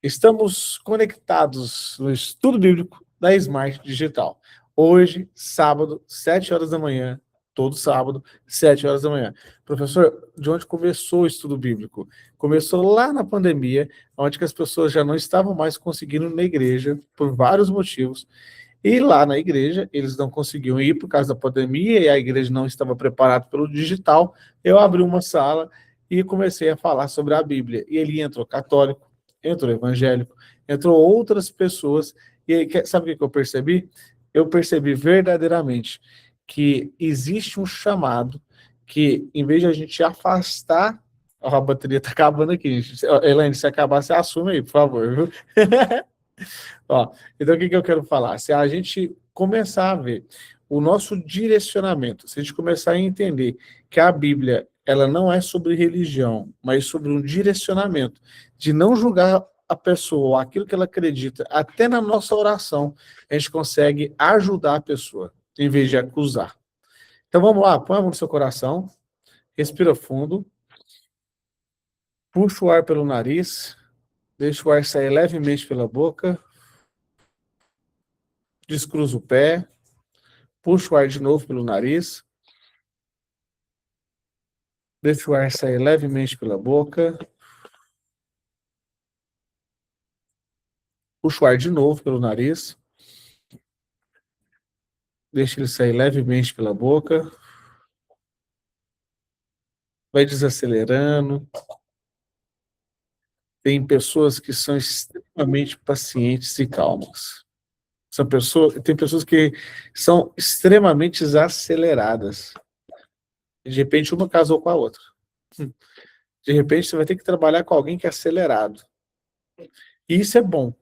Estamos conectados no estudo bíblico da Smart Digital. Hoje, sábado, 7 horas da manhã, todo sábado, 7 horas da manhã. Professor, de onde começou o estudo bíblico? Começou lá na pandemia, onde que as pessoas já não estavam mais conseguindo ir na igreja, por vários motivos. E lá na igreja, eles não conseguiam ir por causa da pandemia, e a igreja não estava preparada pelo digital. Eu abri uma sala e comecei a falar sobre a Bíblia. E ele entrou católico, entrou evangélico, entrou outras pessoas. E aí, sabe o que eu percebi? Eu percebi verdadeiramente que existe um chamado que, em vez de a gente afastar, ó, a bateria está acabando aqui. Elaine, se acabar, você assume aí, por favor, viu? Ó, então, o que eu quero falar? Se a gente começar a ver o nosso direcionamento, se a gente começar a entender que a Bíblia, ela não é sobre religião, mas sobre um direcionamento, de não julgar a pessoa, aquilo que ela acredita, até na nossa oração, a gente consegue ajudar a pessoa, em vez de acusar. Então, vamos lá, põe a mão no seu coração, respira fundo, puxa o ar pelo nariz, deixa o ar sair levemente pela boca, descruza o pé, puxa o ar de novo pelo nariz. Deixa o ar sair levemente pela boca. Puxa o ar de novo pelo nariz. Deixa ele sair levemente pela boca. Vai desacelerando. Tem pessoas que são extremamente pacientes e calmas. Tem pessoas que são extremamente aceleradas. De repente, uma casou com a outra. De repente, você vai ter que trabalhar com alguém que é acelerado. E isso é bom,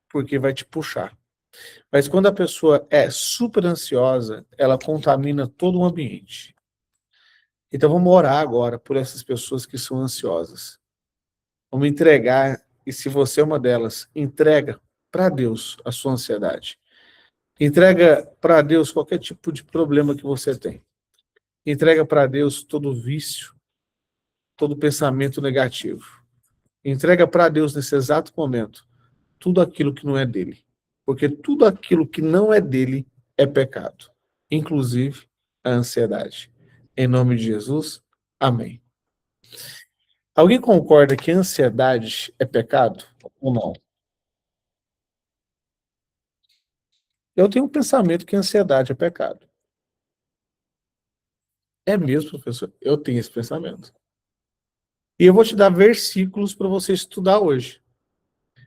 porque vai te puxar. Mas quando a pessoa é super ansiosa, ela contamina todo o ambiente. Então vamos orar agora por essas pessoas que são ansiosas. Vamos entregar, e se você é uma delas, entrega para Deus a sua ansiedade. Entrega para Deus qualquer tipo de problema que você tem. Entrega para Deus todo vício, todo pensamento negativo. Entrega para Deus nesse exato momento tudo aquilo que não é dele. Porque tudo aquilo que não é dele é pecado, inclusive a ansiedade. Em nome de Jesus, amém. Alguém concorda que ansiedade é pecado ou não? Eu tenho um pensamento que ansiedade é pecado. É mesmo, professor? Eu tenho esse pensamento. E eu vou te dar versículos para você estudar hoje.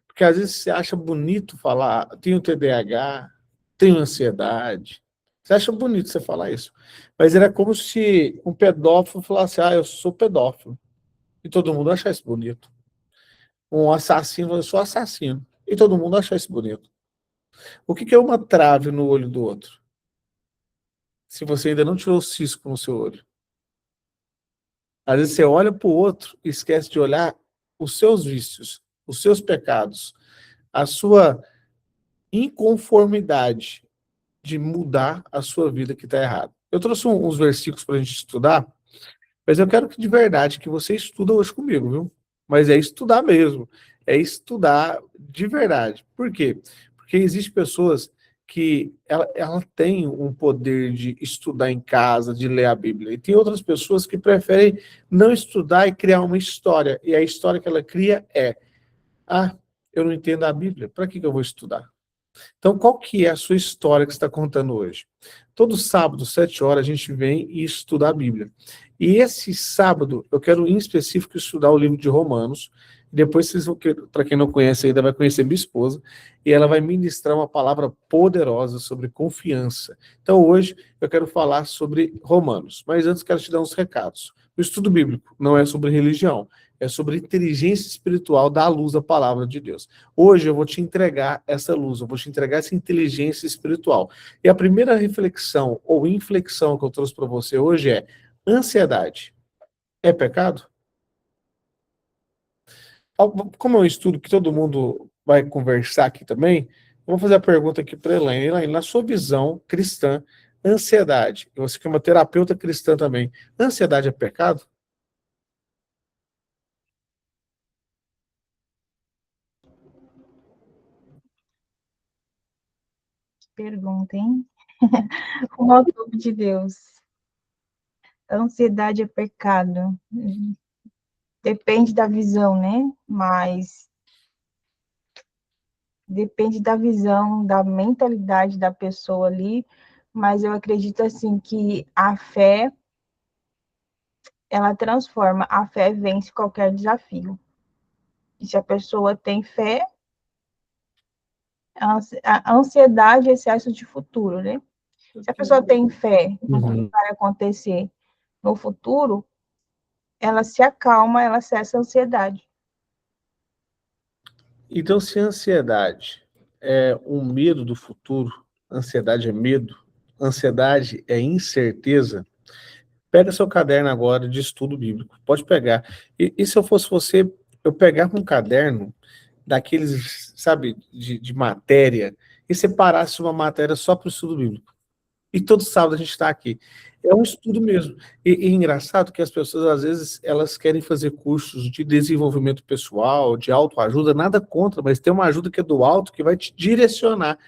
Porque às vezes você acha bonito falar, tenho TDAH, tenho ansiedade. Você acha bonito você falar isso. Mas era como se um pedófilo falasse, eu sou pedófilo. E todo mundo acha isso bonito. Um assassino, eu sou assassino. E todo mundo acha isso bonito. O que é uma trave no olho do outro? Se você ainda não tirou o cisco no seu olho. Às vezes você olha para o outro e esquece de olhar os seus vícios, os seus pecados, a sua inconformidade de mudar a sua vida que está errada. Eu trouxe uns versículos para a gente estudar, mas eu quero que de verdade que você estuda hoje comigo, viu? Mas é estudar mesmo, é estudar de verdade. Por quê? Porque existem pessoas que ela tem um poder de estudar em casa, de ler a Bíblia. E tem outras pessoas que preferem não estudar e criar uma história. E a história que ela cria é: eu não entendo a Bíblia, para que eu vou estudar? Então, qual que é a sua história que você está contando hoje? Todo sábado, 7 horas, a gente vem e estuda a Bíblia. E esse sábado, eu quero em específico estudar o livro de Romanos. Depois, vocês vão, para quem não conhece ainda, vai conhecer minha esposa. E ela vai ministrar uma palavra poderosa sobre confiança. Então, hoje, eu quero falar sobre Romanos. Mas antes, quero te dar uns recados. O estudo bíblico não é sobre religião. É sobre inteligência espiritual da luz da palavra de Deus. Hoje eu vou te entregar essa luz, eu vou te entregar essa inteligência espiritual. E a primeira reflexão ou inflexão que eu trouxe para você hoje é: ansiedade é pecado? Como é um estudo que todo mundo vai conversar aqui também, eu vou fazer a pergunta aqui para a Elaine. Elaine, na sua visão cristã, ansiedade, você que é uma terapeuta cristã também, ansiedade é pecado? Pergunta, hein? O autor de Deus. Ansiedade é pecado. Depende da visão, né? Mas depende da visão, da mentalidade da pessoa ali. Mas eu acredito, assim, que a fé, ela transforma. A fé vence qualquer desafio. E se a pessoa tem fé, a ansiedade é excesso de futuro, né? Se a pessoa tem fé no que vai acontecer no futuro, ela se acalma, ela cessa a ansiedade. Então, se a ansiedade é um medo do futuro, ansiedade é medo, ansiedade é incerteza, pega seu caderno agora de estudo bíblico, pode pegar. E se eu fosse você, eu pegava um caderno daqueles, sabe, de matéria, e separasse uma matéria só para o estudo bíblico. E todo sábado a gente está aqui. É um estudo mesmo. E é engraçado que as pessoas, às vezes, elas querem fazer cursos de desenvolvimento pessoal, de autoajuda, nada contra, mas tem uma ajuda que é do alto que vai te direcionar.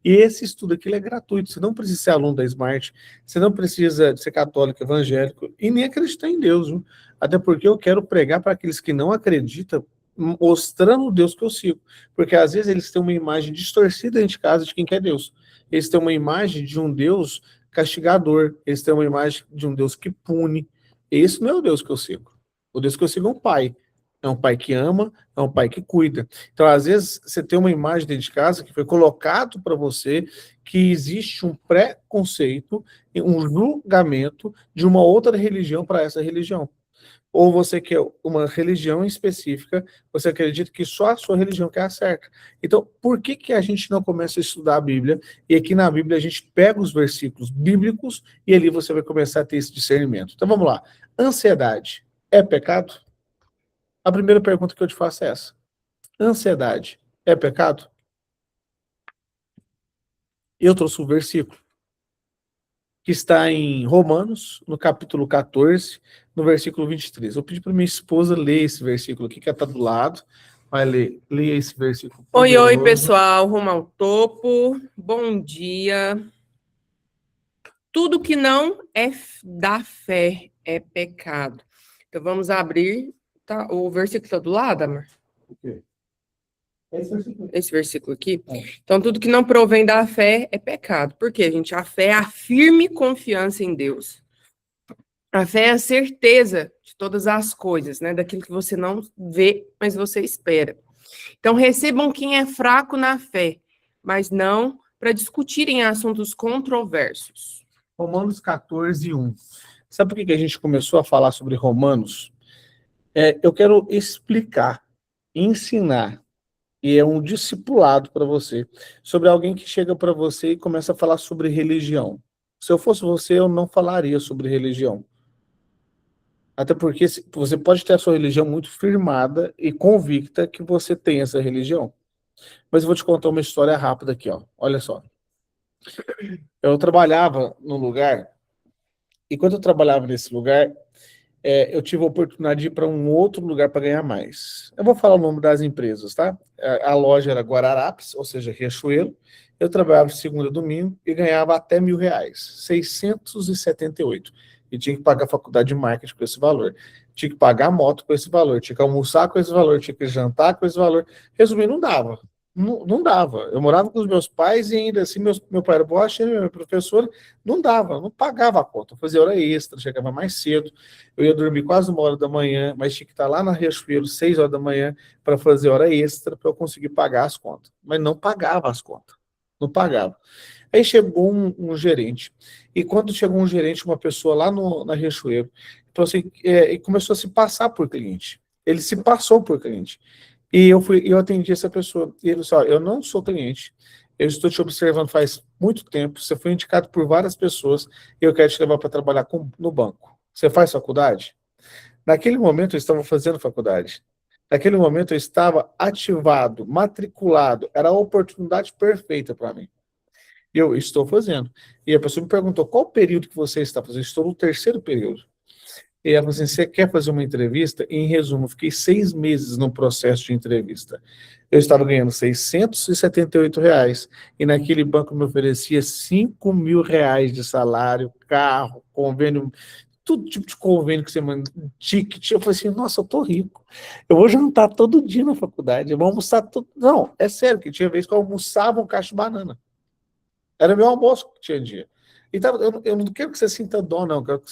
E esse estudo aqui ele é gratuito. Você não precisa ser aluno da Smart, você não precisa ser católico, evangélico e nem acreditar em Deus. Viu? Até porque eu quero pregar para aqueles que não acreditam, mostrando o Deus que eu sigo. Porque às vezes eles têm uma imagem distorcida dentro de casa de quem quer Deus. Eles têm uma imagem de um Deus castigador, eles têm uma imagem de um Deus que pune. Esse não é o Deus que eu sigo. O Deus que eu sigo é um pai. É um pai que ama, é um pai que cuida. Então, às vezes, você tem uma imagem dentro de casa que foi colocado para você que existe um preconceito, um julgamento de uma outra religião para essa religião. Ou você quer uma religião específica, você acredita que só a sua religião que é a certa. Então, por que que a gente não começa a estudar a Bíblia? E aqui na Bíblia a gente pega os versículos bíblicos e ali você vai começar a ter esse discernimento. Então, vamos lá. Ansiedade é pecado? A primeira pergunta que eu te faço é essa. Ansiedade é pecado? Eu trouxe um versículo que está em Romanos, no capítulo 14, no versículo 23. Eu pedi para minha esposa ler esse versículo aqui, que ela está do lado. Vai ler, leia esse versículo. Oi, oi, pessoal, rumo ao topo. Bom dia. Tudo que não é da fé é pecado. Então, vamos abrir, tá? O versículo está do lado, amor? O quê? Esse versículo aqui. Então, tudo que não provém da fé é pecado. Por quê, gente? A fé é a firme confiança em Deus. A fé é a certeza de todas as coisas, né? Daquilo que você não vê, mas você espera. Então, recebam quem é fraco na fé, mas não para discutirem assuntos controversos. Romanos 14, 1. Sabe por que a gente começou a falar sobre Romanos? Eu quero explicar, ensinar, e é um discipulado para você, sobre alguém que chega para você e começa a falar sobre religião. Se eu fosse você, eu não falaria sobre religião. Até porque você pode ter a sua religião muito firmada e convicta que você tem essa religião. Mas eu vou te contar uma história rápida aqui, ó. Olha só. Eu trabalhava num lugar, e quando eu trabalhava nesse lugar, eu tive a oportunidade de ir para um outro lugar para ganhar mais. Eu vou falar o nome das empresas, tá? A loja era Guararapes, ou seja, Riachuelo. Eu trabalhava de segunda a domingo e ganhava até R$ 1.000, 678. E tinha que pagar a faculdade de marketing com esse valor. Tinha que pagar a moto com esse valor, tinha que almoçar com esse valor, tinha que jantar com esse valor. Resumindo, não dava. Não, não dava. Eu morava com os meus pais e ainda assim meu pai era bocha, meu professor, não dava, não pagava a conta. Eu fazia hora extra, chegava mais cedo. Eu ia dormir quase 1 hora da manhã, mas tinha que estar lá na Riachuelo 6 horas da manhã para fazer hora extra para eu conseguir pagar as contas. Mas não pagava as contas. Não pagava. Aí chegou um gerente. E quando chegou um gerente, uma pessoa lá na Riachuelo, então, assim, e começou a se passar por cliente. Ele se passou por cliente. E eu atendi essa pessoa. E ele disse: eu não sou cliente. Eu estou te observando faz muito tempo. Você foi indicado por várias pessoas e eu quero te levar para trabalhar no banco. Você faz faculdade? Naquele momento eu estava fazendo faculdade. Naquele momento eu estava ativado, matriculado. Era a oportunidade perfeita para mim. E eu estou fazendo. E a pessoa me perguntou: qual período que você está fazendo? Estou no terceiro período. E ela falou assim, você quer fazer uma entrevista? Em resumo, eu fiquei 6 meses no processo de entrevista. Eu estava ganhando R$ 678, e naquele banco me oferecia R$ 5.000 de salário, carro, convênio, todo tipo de convênio que você manda, ticket. Eu falei assim, nossa, eu tô rico. Eu vou jantar todo dia na faculdade, eu vou almoçar todo... Não, é sério, que tinha vez que eu almoçava um cacho de banana. Era meu almoço que tinha dia. Então, eu não quero que você sinta dó, não. Eu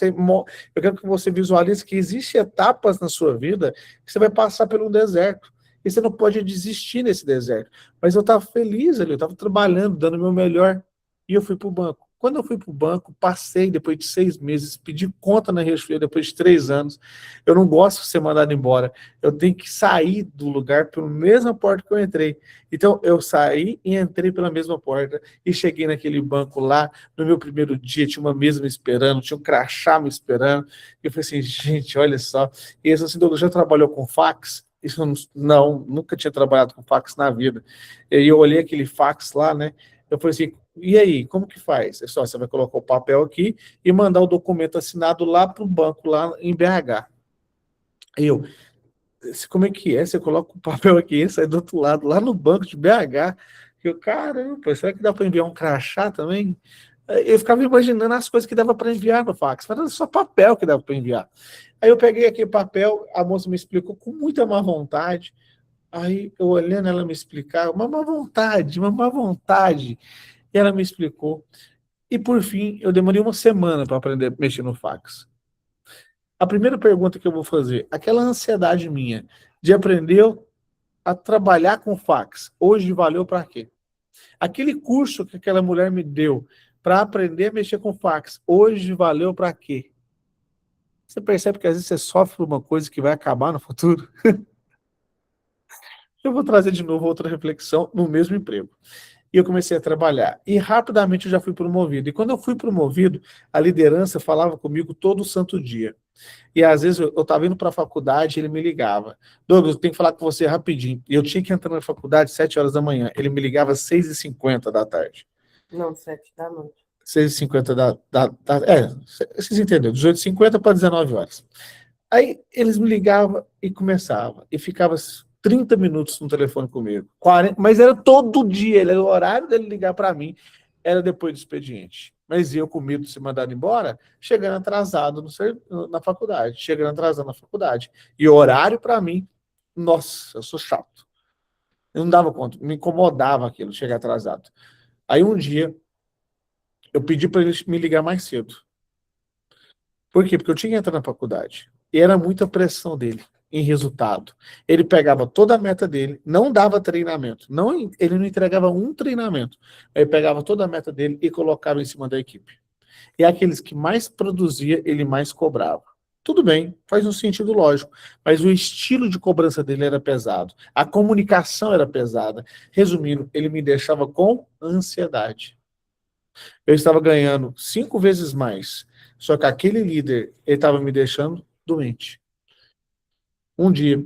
quero que você visualize que existem etapas na sua vida que você vai passar por um deserto. E você não pode desistir nesse deserto. Mas eu estava feliz ali, eu estava trabalhando, dando o meu melhor. E eu fui para o banco. Quando eu fui para o banco, passei depois de 6 meses, pedi conta na Riachuelo depois de 3 anos. Eu não gosto de ser mandado embora. Eu tenho que sair do lugar pela mesma porta que eu entrei. Então, eu saí e entrei pela mesma porta e cheguei naquele banco lá. No meu primeiro dia, tinha uma mesa me esperando, tinha um crachá me esperando. E eu falei assim, gente, olha só. E eles assim, Douglas, já trabalhou com fax? Isso não, nunca tinha trabalhado com fax na vida. E aí eu olhei aquele fax lá, né? Eu falei assim, e aí, como que faz? É só, você vai colocar o papel aqui e mandar o documento assinado lá para o banco, lá em BH. Aí eu, como é que é? Você coloca o papel aqui e sai do outro lado, lá no banco de BH. Eu, caramba, será que dá para enviar um crachá também? Eu ficava imaginando as coisas que dava para enviar no fax, mas era só papel que dava para enviar. Aí eu peguei aquele papel, a moça me explicou com muita má vontade. Aí eu olhando ela me explicar, uma má vontade, uma má vontade. E ela me explicou. E por fim, eu demorei uma semana para aprender a mexer no fax. A primeira pergunta que eu vou fazer, aquela ansiedade minha de aprender a trabalhar com fax, hoje valeu para quê? Aquele curso que aquela mulher me deu para aprender a mexer com fax, hoje valeu para quê? Você percebe que às vezes você sofre uma coisa que vai acabar no futuro? Eu vou trazer de novo outra reflexão no mesmo emprego. E eu comecei a trabalhar. E rapidamente eu já fui promovido. E quando eu fui promovido, a liderança falava comigo todo santo dia. E às vezes eu estava indo para a faculdade e ele me ligava. Douglas, eu tenho que falar com você rapidinho. E eu tinha que entrar na faculdade às 7 horas da manhã. Ele me ligava às 6h50 da tarde. Não, 7 da noite. 6h50 vocês entenderam, 18h50 para 19 horas. Aí eles me ligavam e começava, e ficava 30 minutos no telefone comigo, 40, mas era todo dia, era o horário dele ligar para mim, era depois do expediente. Mas eu, com medo de ser mandado embora, chegando atrasado na faculdade, chegando atrasado na faculdade. E horário para mim, nossa, eu sou chato. Eu não dava conta, me incomodava aquilo, chegar atrasado. Aí um dia, eu pedi para ele me ligar mais cedo. Por quê? Porque eu tinha que entrar na faculdade. E era muita pressão dele em resultado. Ele pegava toda a meta dele, não dava treinamento. Ele não entregava um treinamento. Ele pegava toda a meta dele e colocava em cima da equipe. E aqueles que mais produzia, ele mais cobrava. Tudo bem, faz um sentido lógico, mas o estilo de cobrança dele era pesado. A comunicação era pesada. Resumindo, ele me deixava com ansiedade. Eu estava ganhando 5 vezes mais. Só que aquele líder, ele estava me deixando doente. Um dia,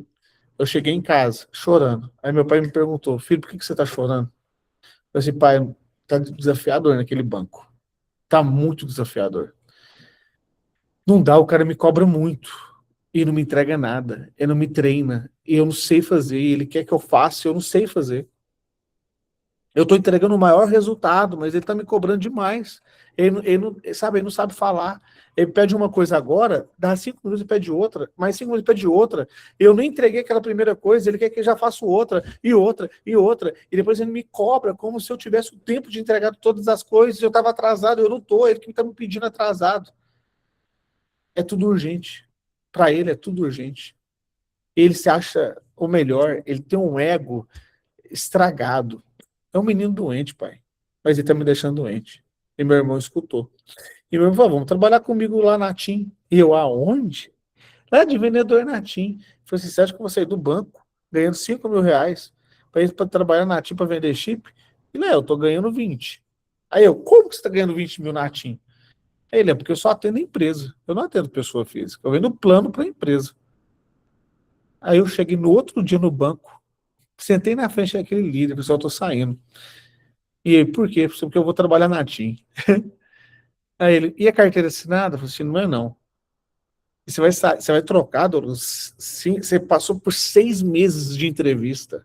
eu cheguei em casa, chorando. Aí meu pai me perguntou, filho, por que você está chorando? Eu disse, pai, tá desafiador naquele banco. Tá muito desafiador. Não dá, o cara me cobra muito. E não me entrega nada. Ele não me treina. E eu não sei fazer. Ele quer que eu faça, eu não sei fazer. Eu estou entregando o maior resultado, mas ele está me cobrando demais. Ele não sabe falar. Ele pede uma coisa agora, dá 5 minutos e pede outra, mais 5 minutos e pede outra. Eu não entreguei aquela primeira coisa, ele quer que eu já faça outra, e outra, e outra. E depois ele me cobra como se eu tivesse o tempo de entregar todas as coisas, eu estava atrasado, eu não estou, ele que está me pedindo atrasado. É tudo urgente. Para ele é tudo urgente. Ele se acha o melhor, ele tem um ego estragado. É um menino doente, pai. Mas ele tá me deixando doente. E meu irmão escutou. E meu irmão falou, vamos trabalhar comigo lá na TIM. E eu, aonde? Lá de vendedor na TIM. Falei assim, você acha que eu vou sair do banco ganhando R$ 5.000 para ir para trabalhar na TIM para vender chip? E lá, eu tô ganhando 20. Aí eu, como que você tá ganhando 20 mil na TIM? Aí ele, é porque eu só atendo empresa. Eu não atendo pessoa física. Eu vendo plano para empresa. Aí eu cheguei no outro dia no banco, sentei na frente daquele líder, pessoal, eu tô saindo. E aí, por quê? Porque eu vou trabalhar na TIM. Aí ele, e a carteira assinada? Eu falei assim, não é não. E você vai trocar, Douglas. Sim, você passou por 6 meses de entrevista.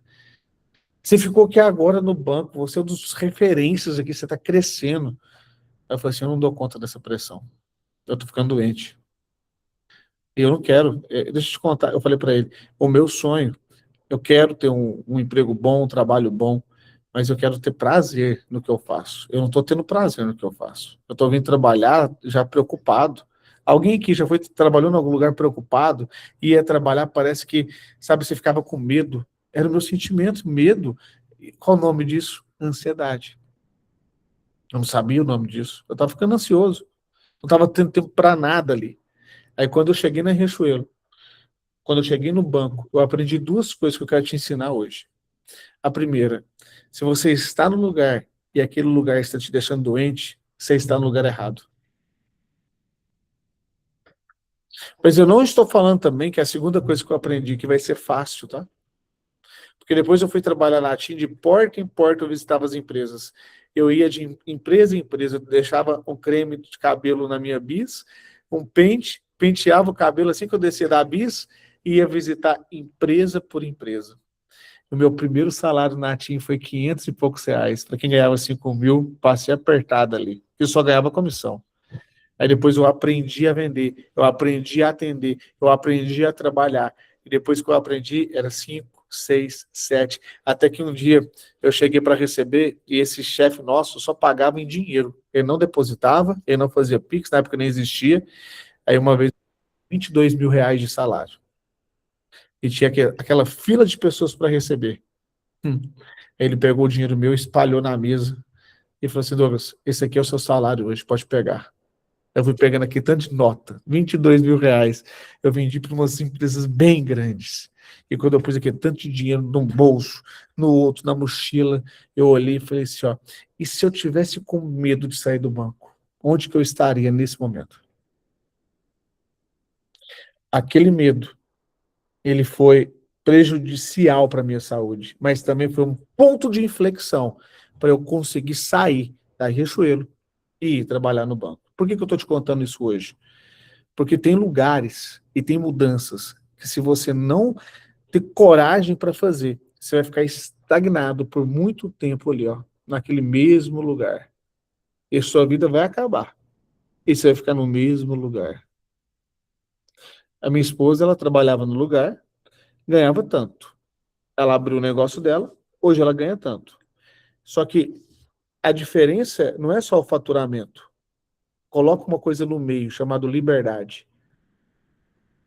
Você ficou aqui agora no banco, você é um dos referências aqui, você está crescendo. Aí eu falei assim, eu não dou conta dessa pressão. Eu tô ficando doente. E eu não quero. Deixa eu te contar, eu falei para ele, o meu sonho, eu quero ter um emprego bom, um trabalho bom, mas eu quero ter prazer no que eu faço. Eu não estou tendo prazer no que eu faço. Eu estou vindo trabalhar já preocupado. Alguém aqui já trabalhou em algum lugar preocupado, ia trabalhar, parece que, sabe, você ficava com medo. Era o meu sentimento, medo. Qual o nome disso? Ansiedade. Eu não sabia o nome disso. Eu estava ficando ansioso. Não estava tendo tempo para nada ali. Aí quando eu cheguei na Riachuelo, quando eu cheguei no banco, eu aprendi 2 coisas que eu quero te ensinar hoje. A primeira, se você está no lugar e aquele lugar está te deixando doente, você está no lugar errado. Mas eu não estou falando também que a segunda coisa que eu aprendi que vai ser fácil, tá? Porque depois eu fui trabalhar na TIM, de porta em porta eu visitava as empresas. Eu ia de empresa em empresa, eu deixava um creme de cabelo na minha bis, um pente, penteava o cabelo assim que eu descia da bis e ia visitar empresa por empresa. O meu primeiro salário na TIM foi 500 e poucos reais. Para quem ganhava 5 mil, passei apertado ali. Eu só ganhava comissão. Aí depois eu aprendi a vender, eu aprendi a atender, eu aprendi a trabalhar. E depois que eu aprendi, era 5, 6, 7. Até que um dia eu cheguei para receber e esse chefe nosso só pagava em dinheiro. Ele não depositava, ele não fazia Pix, na época nem existia. Aí uma vez, 22 mil reais de salário. E tinha aquela fila de pessoas para receber. Ele pegou o dinheiro meu, espalhou na mesa e falou assim, Douglas, esse aqui é o seu salário hoje, pode pegar. Eu fui pegando aqui tanto de nota, 22 mil reais. Eu vendi para umas empresas bem grandes. E quando eu pus aqui tanto de dinheiro num bolso, no outro, na mochila, eu olhei e falei assim, ó, e se eu tivesse com medo de sair do banco? Onde que eu estaria nesse momento? Aquele medo, ele foi prejudicial para a minha saúde, mas também foi um ponto de inflexão para eu conseguir sair da Riachuelo e ir trabalhar no banco. Por que eu estou te contando isso hoje? Porque tem lugares e tem mudanças que se você não ter coragem para fazer, você vai ficar estagnado por muito tempo ali, ó, naquele mesmo lugar. E sua vida vai acabar. E você vai ficar no mesmo lugar. A minha esposa, ela trabalhava no lugar, ganhava tanto. Ela abriu o negócio dela, hoje ela ganha tanto. Só que a diferença não é só o faturamento. Coloca uma coisa no meio, chamado liberdade.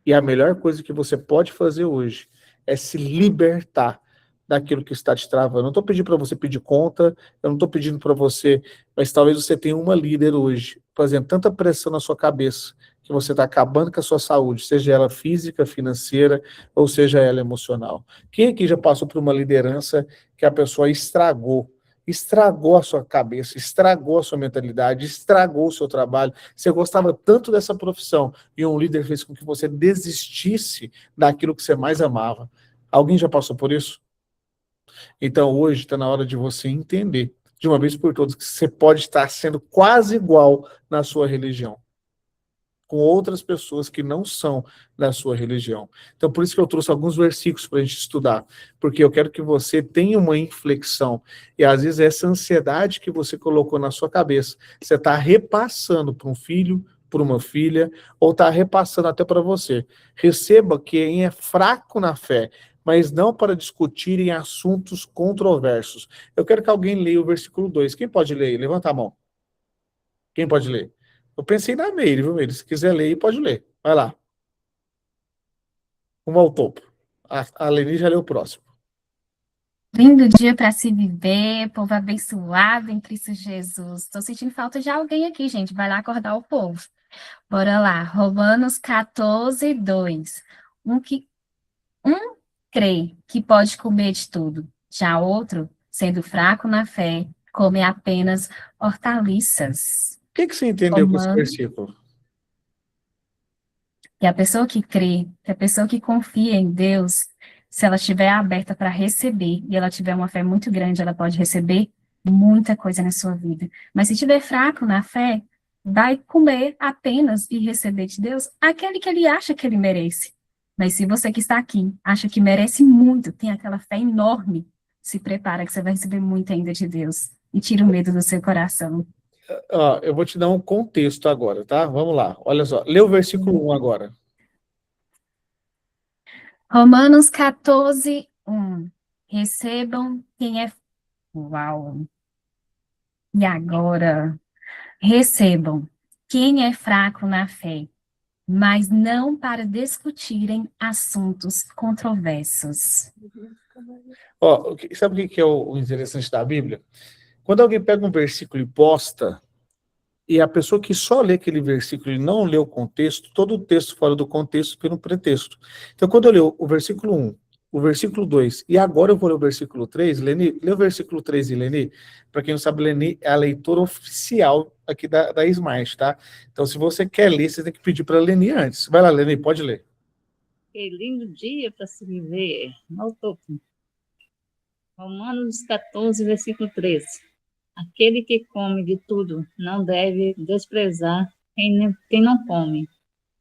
E a melhor coisa que você pode fazer hoje é se libertar daquilo que está te travando. Eu não estou pedindo para você pedir conta, eu não estou pedindo para você, mas talvez você tenha uma líder hoje, fazendo tanta pressão na sua cabeça, que você está acabando com a sua saúde, seja ela física, financeira, ou seja ela emocional. Quem aqui já passou por uma liderança que a pessoa estragou a sua cabeça, estragou a sua mentalidade, estragou o seu trabalho. Você gostava tanto dessa profissão e um líder fez com que você desistisse daquilo que você mais amava. Alguém já passou por isso? Então hoje está na hora de você entender, de uma vez por todas, que você pode estar sendo quase igual na sua religião, com outras pessoas que não são da sua religião. Então, por isso que eu trouxe alguns versículos para a gente estudar, porque eu quero que você tenha uma inflexão, e às vezes essa ansiedade que você colocou na sua cabeça, você está repassando para um filho, para uma filha, ou está repassando até para você. Receba quem é fraco na fé, mas não para discutir em assuntos controversos. Eu quero que alguém leia o versículo 2. Quem pode ler? Levanta a mão. Quem pode ler? Eu pensei na Meire, viu, Meire? Se quiser ler, pode ler. Vai lá. Rumo ao topo. A Leni já leu o próximo. Lindo dia para se viver, povo abençoado em Cristo Jesus. Estou sentindo falta de alguém aqui, gente. Vai lá acordar o povo. Bora lá. Romanos 14, 2. Um crê que pode comer de tudo. Já outro, sendo fraco na fé, come apenas hortaliças. O que você entendeu com esse versículo? E a pessoa que crê, a pessoa que confia em Deus, se ela estiver aberta para receber, e ela tiver uma fé muito grande, ela pode receber muita coisa na sua vida. Mas se estiver fraco na fé, vai comer apenas e receber de Deus aquele que ele acha que ele merece. Mas se você que está aqui acha que merece muito, tem aquela fé enorme, se prepara que você vai receber muito ainda de Deus. E tira o medo do seu coração. Ó, eu vou te dar um contexto agora, tá? Vamos lá. Olha só. Lê o versículo 1 agora. Romanos 14, 1. Recebam quem é... Uau! E agora? Recebam quem é fraco na fé, mas não para discutirem assuntos controversos. Ó, sabe o que é o interessante da Bíblia? Quando alguém pega um versículo e posta, e a pessoa que só lê aquele versículo e não lê o contexto, todo o texto fora do contexto vira um pretexto. Então, quando eu leio o versículo 1, o versículo 2, e agora eu vou ler o versículo 3, Leni, lê o versículo 3 e Leni. Para quem não sabe, Leni é a leitora oficial aqui da Smart, tá? Então, se você quer ler, você tem que pedir para a Leni antes. Vai lá, Leni, pode ler. Que lindo dia para se viver. No topo. Romanos 14, versículo 13. Aquele que come de tudo não deve desprezar quem não come.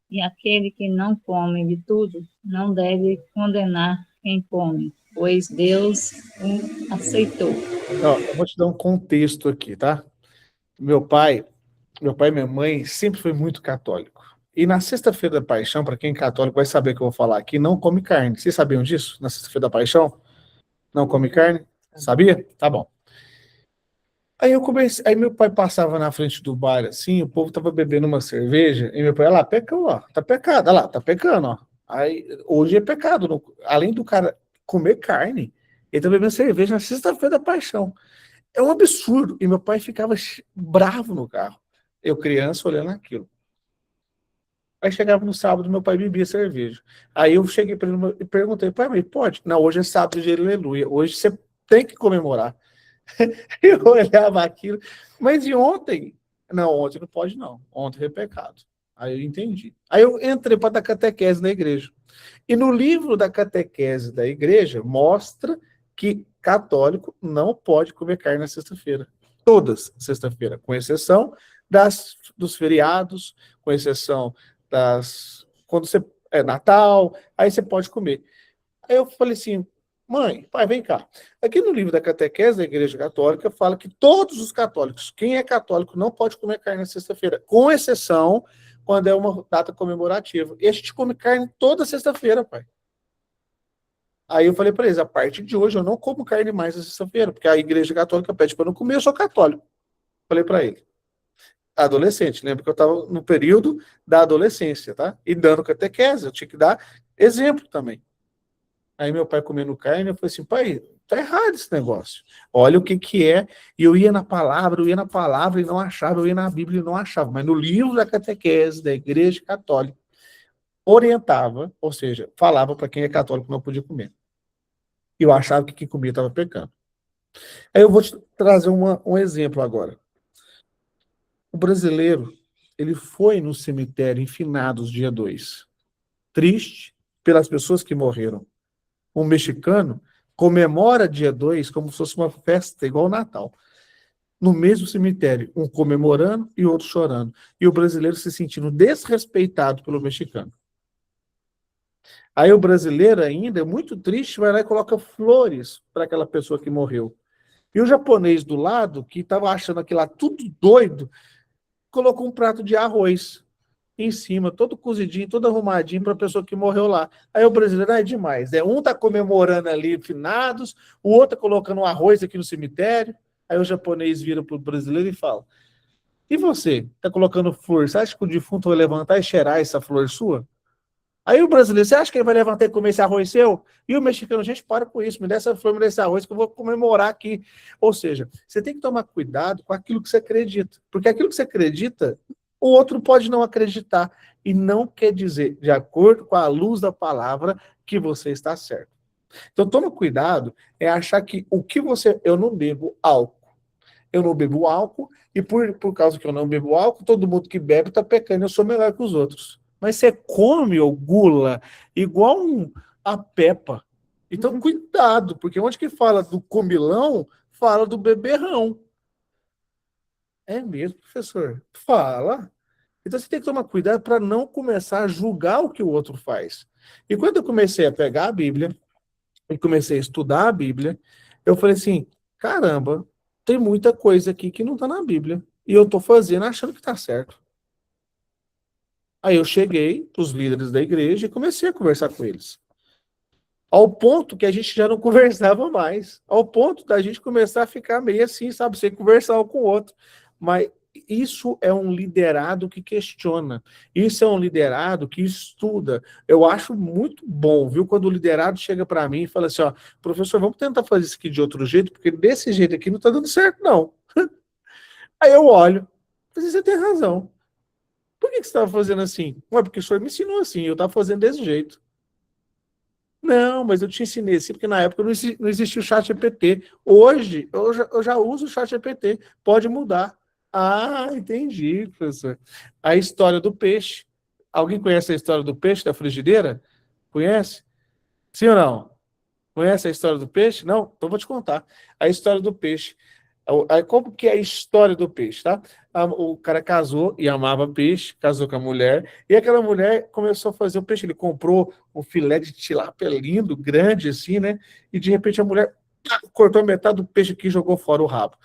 E aquele que não come de tudo não deve condenar quem come, pois Deus o aceitou. Ó, eu vou te dar um contexto aqui, tá? Meu pai e minha mãe sempre foi muito católico. E na Sexta-feira da Paixão, para quem é católico vai saber o que eu vou falar aqui, não come carne. Vocês sabiam disso? Na Sexta-feira da Paixão? Não come carne? Sabia? Tá bom. Aí meu pai passava na frente do bar, assim, o povo tava bebendo uma cerveja, e meu pai, olha lá, pecou, ó, tá pecado, olha lá, tá pecando, ó. Aí, hoje é pecado, além do cara comer carne, ele tá bebendo cerveja na Sexta-feira da Paixão. É um absurdo. E meu pai ficava bravo no carro. Eu, criança, olhando aquilo. Aí chegava no sábado, meu pai bebia cerveja. Aí eu cheguei para ele e perguntei, pai, mas pode? Não, hoje é sábado de aleluia. Hoje você tem que comemorar. Eu olhava aquilo. Mas e ontem? Não, ontem não pode, não. Ontem foi pecado. Aí eu entendi. Aí eu entrei para dar catequese na igreja. E no livro da catequese da igreja, mostra que católico não pode comer carne na sexta-feira. Todas sexta-feira, com exceção dos feriados, com exceção quando você é Natal, aí você pode comer. Aí eu falei assim, mãe, pai, vem cá. Aqui no livro da catequese da Igreja Católica fala que todos os católicos, quem é católico, não pode comer carne na sexta-feira, com exceção quando é uma data comemorativa. E a gente come carne toda sexta-feira, pai. Aí eu falei para eles, a partir de hoje eu não como carne mais na sexta-feira, porque a Igreja Católica pede para eu não comer, eu sou católico. Falei para ele. Adolescente, lembra que eu estava no período da adolescência, tá? E dando catequese, eu tinha que dar exemplo também. Aí meu pai comendo carne, eu falei assim, pai, tá errado esse negócio. Olha o que é. E eu ia na palavra e não achava, eu ia na Bíblia e não achava. Mas no livro da catequese da Igreja Católica, orientava, ou seja, falava para quem é católico não podia comer. E eu achava que quem comia estava pecando. Aí eu vou te trazer um exemplo agora. O brasileiro, ele foi no cemitério em finados dia 2. Triste pelas pessoas que morreram. O mexicano comemora dia 2 como se fosse uma festa igual o Natal. No mesmo cemitério, um comemorando e outro chorando. E o brasileiro se sentindo desrespeitado pelo mexicano. Aí o brasileiro ainda, é muito triste, vai lá e coloca flores para aquela pessoa que morreu. E o japonês do lado, que estava achando aquilo lá tudo doido, colocou um prato de arroz em cima, todo cozidinho, todo arrumadinho para a pessoa que morreu lá. Aí o brasileiro é demais. Um tá comemorando ali finados, o outro tá colocando um arroz aqui no cemitério. Aí o japonês vira pro brasileiro e fala, e você? Tá colocando flor, você acha que o defunto vai levantar e cheirar essa flor sua? Aí o brasileiro, você acha que ele vai levantar e comer esse arroz seu? E o mexicano, gente, para com isso, me dá essa flor, me dá esse arroz que eu vou comemorar aqui. Ou seja, você tem que tomar cuidado com aquilo que você acredita. Porque aquilo que você acredita, o outro pode não acreditar. E não quer dizer, de acordo com a luz da palavra, que você está certo. Então toma cuidado, é achar que eu não bebo álcool. Eu não bebo álcool, e por causa que eu não bebo álcool, todo mundo que bebe está pecando, eu sou melhor que os outros. Mas você come ou gula igual a Peppa. Então, cuidado, porque onde que fala do comilão, fala do beberrão. É mesmo, professor? Fala. Então você tem que tomar cuidado para não começar a julgar o que o outro faz. E quando eu comecei a pegar a Bíblia e comecei a estudar a Bíblia, eu falei assim, caramba, tem muita coisa aqui que não está na Bíblia. E eu estou fazendo achando que está certo. Aí eu cheguei para os líderes da igreja e comecei a conversar com eles. Ao ponto que a gente já não conversava mais. Ao ponto da gente começar a ficar meio assim, sabe? Sem conversar um com o outro. Mas isso é um liderado que questiona. Isso é um liderado que estuda. Eu acho muito bom, viu? Quando o liderado chega para mim e fala assim, ó, professor, vamos tentar fazer isso aqui de outro jeito, porque desse jeito aqui não está dando certo, não. Aí eu olho. Você tem razão. Por que você estava fazendo assim? Ué, porque o senhor me ensinou assim, eu estava fazendo desse jeito. Não, mas eu te ensinei assim, porque na época não existia o chat GPT. Hoje, eu já uso o chat GPT. Pode mudar. Ah, entendi, professor. A história do peixe. Alguém conhece a história do peixe da frigideira? Conhece? Sim ou não? Conhece a história do peixe? Não? Então vou te contar. A história do peixe. Como que é a história do peixe, tá? O cara casou e amava peixe, casou com a mulher, e aquela mulher começou a fazer o peixe. Ele comprou um filé de tilápia lindo, grande assim, né? E de repente a mulher cortou metade do peixe aqui e jogou fora o rabo.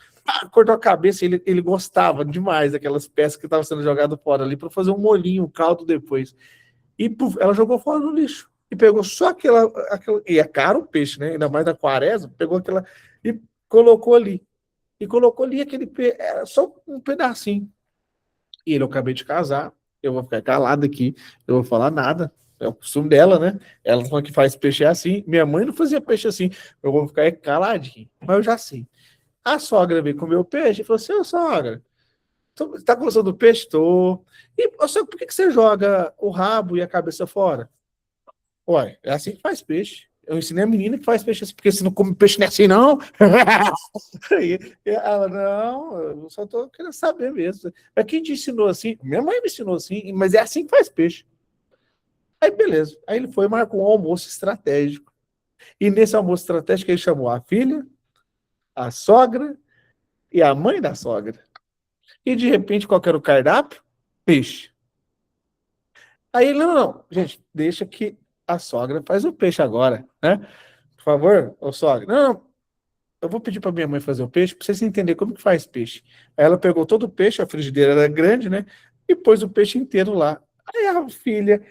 Cortou a cabeça, ele gostava demais daquelas peças que estavam sendo jogadas fora ali para fazer um molhinho, um caldo depois. E puf, ela jogou fora no lixo. E pegou só aquela. E é caro o peixe, né? Ainda mais da quaresma, pegou aquela e colocou ali. E colocou ali era só um pedacinho. E ele, eu acabei de casar, eu vou ficar calado aqui, eu vou falar nada. É o costume dela, né? Ela falou que faz peixe assim. Minha mãe não fazia peixe assim. Eu vou ficar caladinho. Mas eu já sei. A sogra veio comer o peixe e falou assim: ô sogra, tá gostando do peixe? Tô. E você, por que você joga o rabo e a cabeça fora? Ué, é assim que faz peixe. Eu ensinei a menina que faz peixe assim, porque você não come peixe não é assim, não. E ela, não, eu só tô querendo saber mesmo. Mas quem te ensinou assim? Minha mãe me ensinou assim, mas é assim que faz peixe. Aí, beleza. Aí ele foi e marcou um almoço estratégico. E nesse almoço estratégico ele chamou a filha, a sogra e a mãe da sogra. E de repente, qual que era o cardápio? Peixe. Aí ele, não, gente, deixa que a sogra faz o peixe agora, né? Por favor, ô sogra. Não, eu vou pedir para minha mãe fazer o peixe, para vocês entenderem como que faz peixe. Aí ela pegou todo o peixe, a frigideira era grande, né? E pôs o peixe inteiro lá. Aí a filha,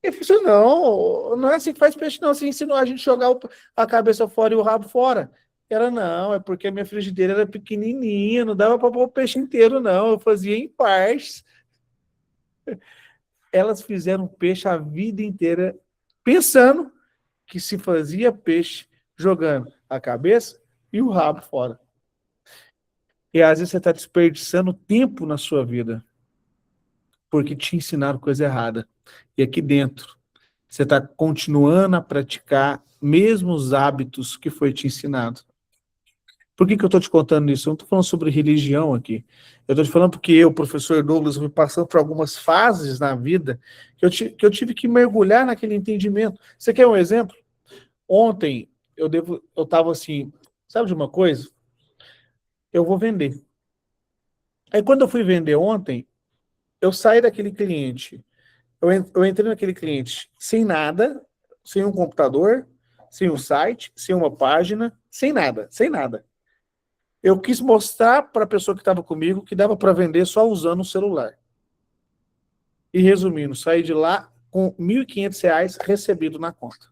eu falei assim, não, não é assim que faz peixe, não. Você ensinou a gente a jogar a cabeça fora e o rabo fora. Ela, não, é porque a minha frigideira era pequenininha, não dava para pôr o peixe inteiro, não. Eu fazia em partes. Elas fizeram peixe a vida inteira, pensando que se fazia peixe jogando a cabeça e o rabo fora. E às vezes você está desperdiçando tempo na sua vida, porque te ensinaram coisa errada. E aqui dentro, você está continuando a praticar mesmo os hábitos que foi te ensinado. Por que eu estou te contando isso? Eu não estou falando sobre religião aqui. Eu estou te falando porque eu, professor Douglas, fui passando por algumas fases na vida que eu tive que mergulhar naquele entendimento. Você quer um exemplo? Ontem, eu estava assim, sabe de uma coisa? Eu vou vender. Aí quando eu fui vender ontem, eu saí daquele cliente. Eu entrei naquele cliente sem nada, sem um computador, sem um site, sem uma página, sem nada, sem nada. Eu quis mostrar para a pessoa que estava comigo que dava para vender só usando o celular. E resumindo, saí de lá com R$ 1.500 recebido na conta.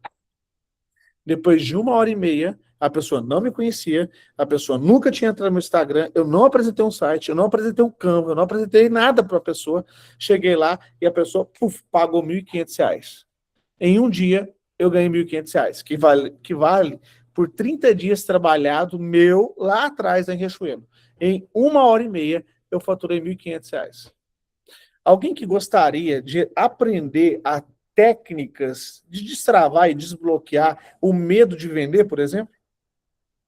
Depois de 1h30, a pessoa não me conhecia, a pessoa nunca tinha entrado no meu Instagram, eu não apresentei um site, eu não apresentei um Canva, eu não apresentei nada para a pessoa. Cheguei lá e a pessoa pagou R$ 1.500. Em um dia, eu ganhei R$ 1.500, que vale por 30 dias trabalhado meu lá atrás em Riachuelo. Em 1h30, eu faturei R$ 1.500. Alguém que gostaria de aprender a técnicas de destravar e desbloquear o medo de vender, por exemplo?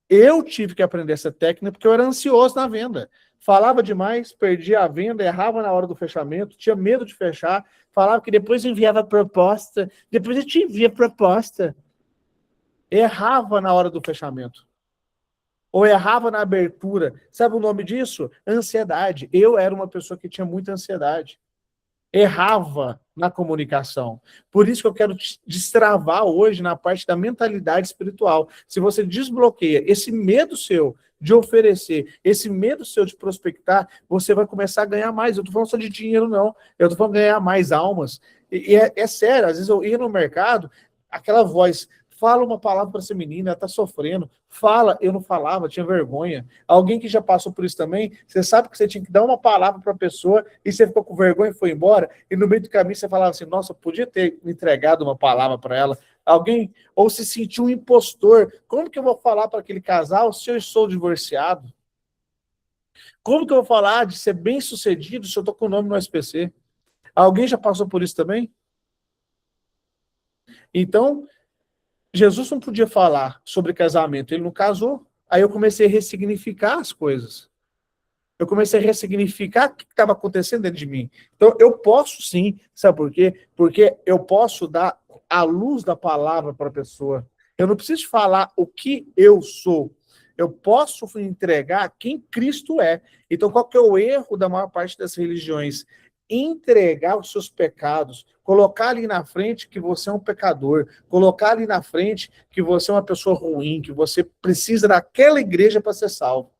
Eu tive que aprender essa técnica porque eu era ansioso na venda. Falava demais, perdia a venda, errava na hora do fechamento, tinha medo de fechar, falava que depois eu enviava a proposta, depois eu te envia a proposta. Errava na hora do fechamento. ou errava na abertura. Sabe o nome disso? Ansiedade. Eu era uma pessoa que tinha muita ansiedade. Errava na comunicação. Por isso que eu quero te destravar hoje na parte da mentalidade espiritual. Se você desbloqueia esse medo seu de oferecer, esse medo seu de prospectar, você vai começar a ganhar mais. Eu não estou falando só de dinheiro, não. Eu estou falando de ganhar mais almas. E é sério, às vezes eu ia no mercado, aquela voz, fala uma palavra para essa menina, ela está sofrendo. Fala, eu não falava, tinha vergonha. Alguém que já passou por isso também, você sabe que você tinha que dar uma palavra para a pessoa e você ficou com vergonha e foi embora, e no meio do caminho você falava assim, nossa, eu podia ter entregado uma palavra para ela. Alguém, ou se sentiu um impostor. Como que eu vou falar para aquele casal se eu sou divorciado? Como que eu vou falar de ser bem-sucedido se eu estou com o nome no SPC? Alguém já passou por isso também? Então, Jesus não podia falar sobre casamento, ele não casou. Aí eu comecei a ressignificar as coisas. Eu comecei a ressignificar o que estava acontecendo dentro de mim. Então, eu posso sim, sabe por quê? Porque eu posso dar a luz da palavra para a pessoa. Eu não preciso falar o que eu sou. Eu posso entregar quem Cristo é. Então, qual que é o erro da maior parte das religiões? Entregar os seus pecados, colocar ali na frente que você é um pecador, colocar ali na frente que você é uma pessoa ruim, que você precisa daquela igreja para ser salvo.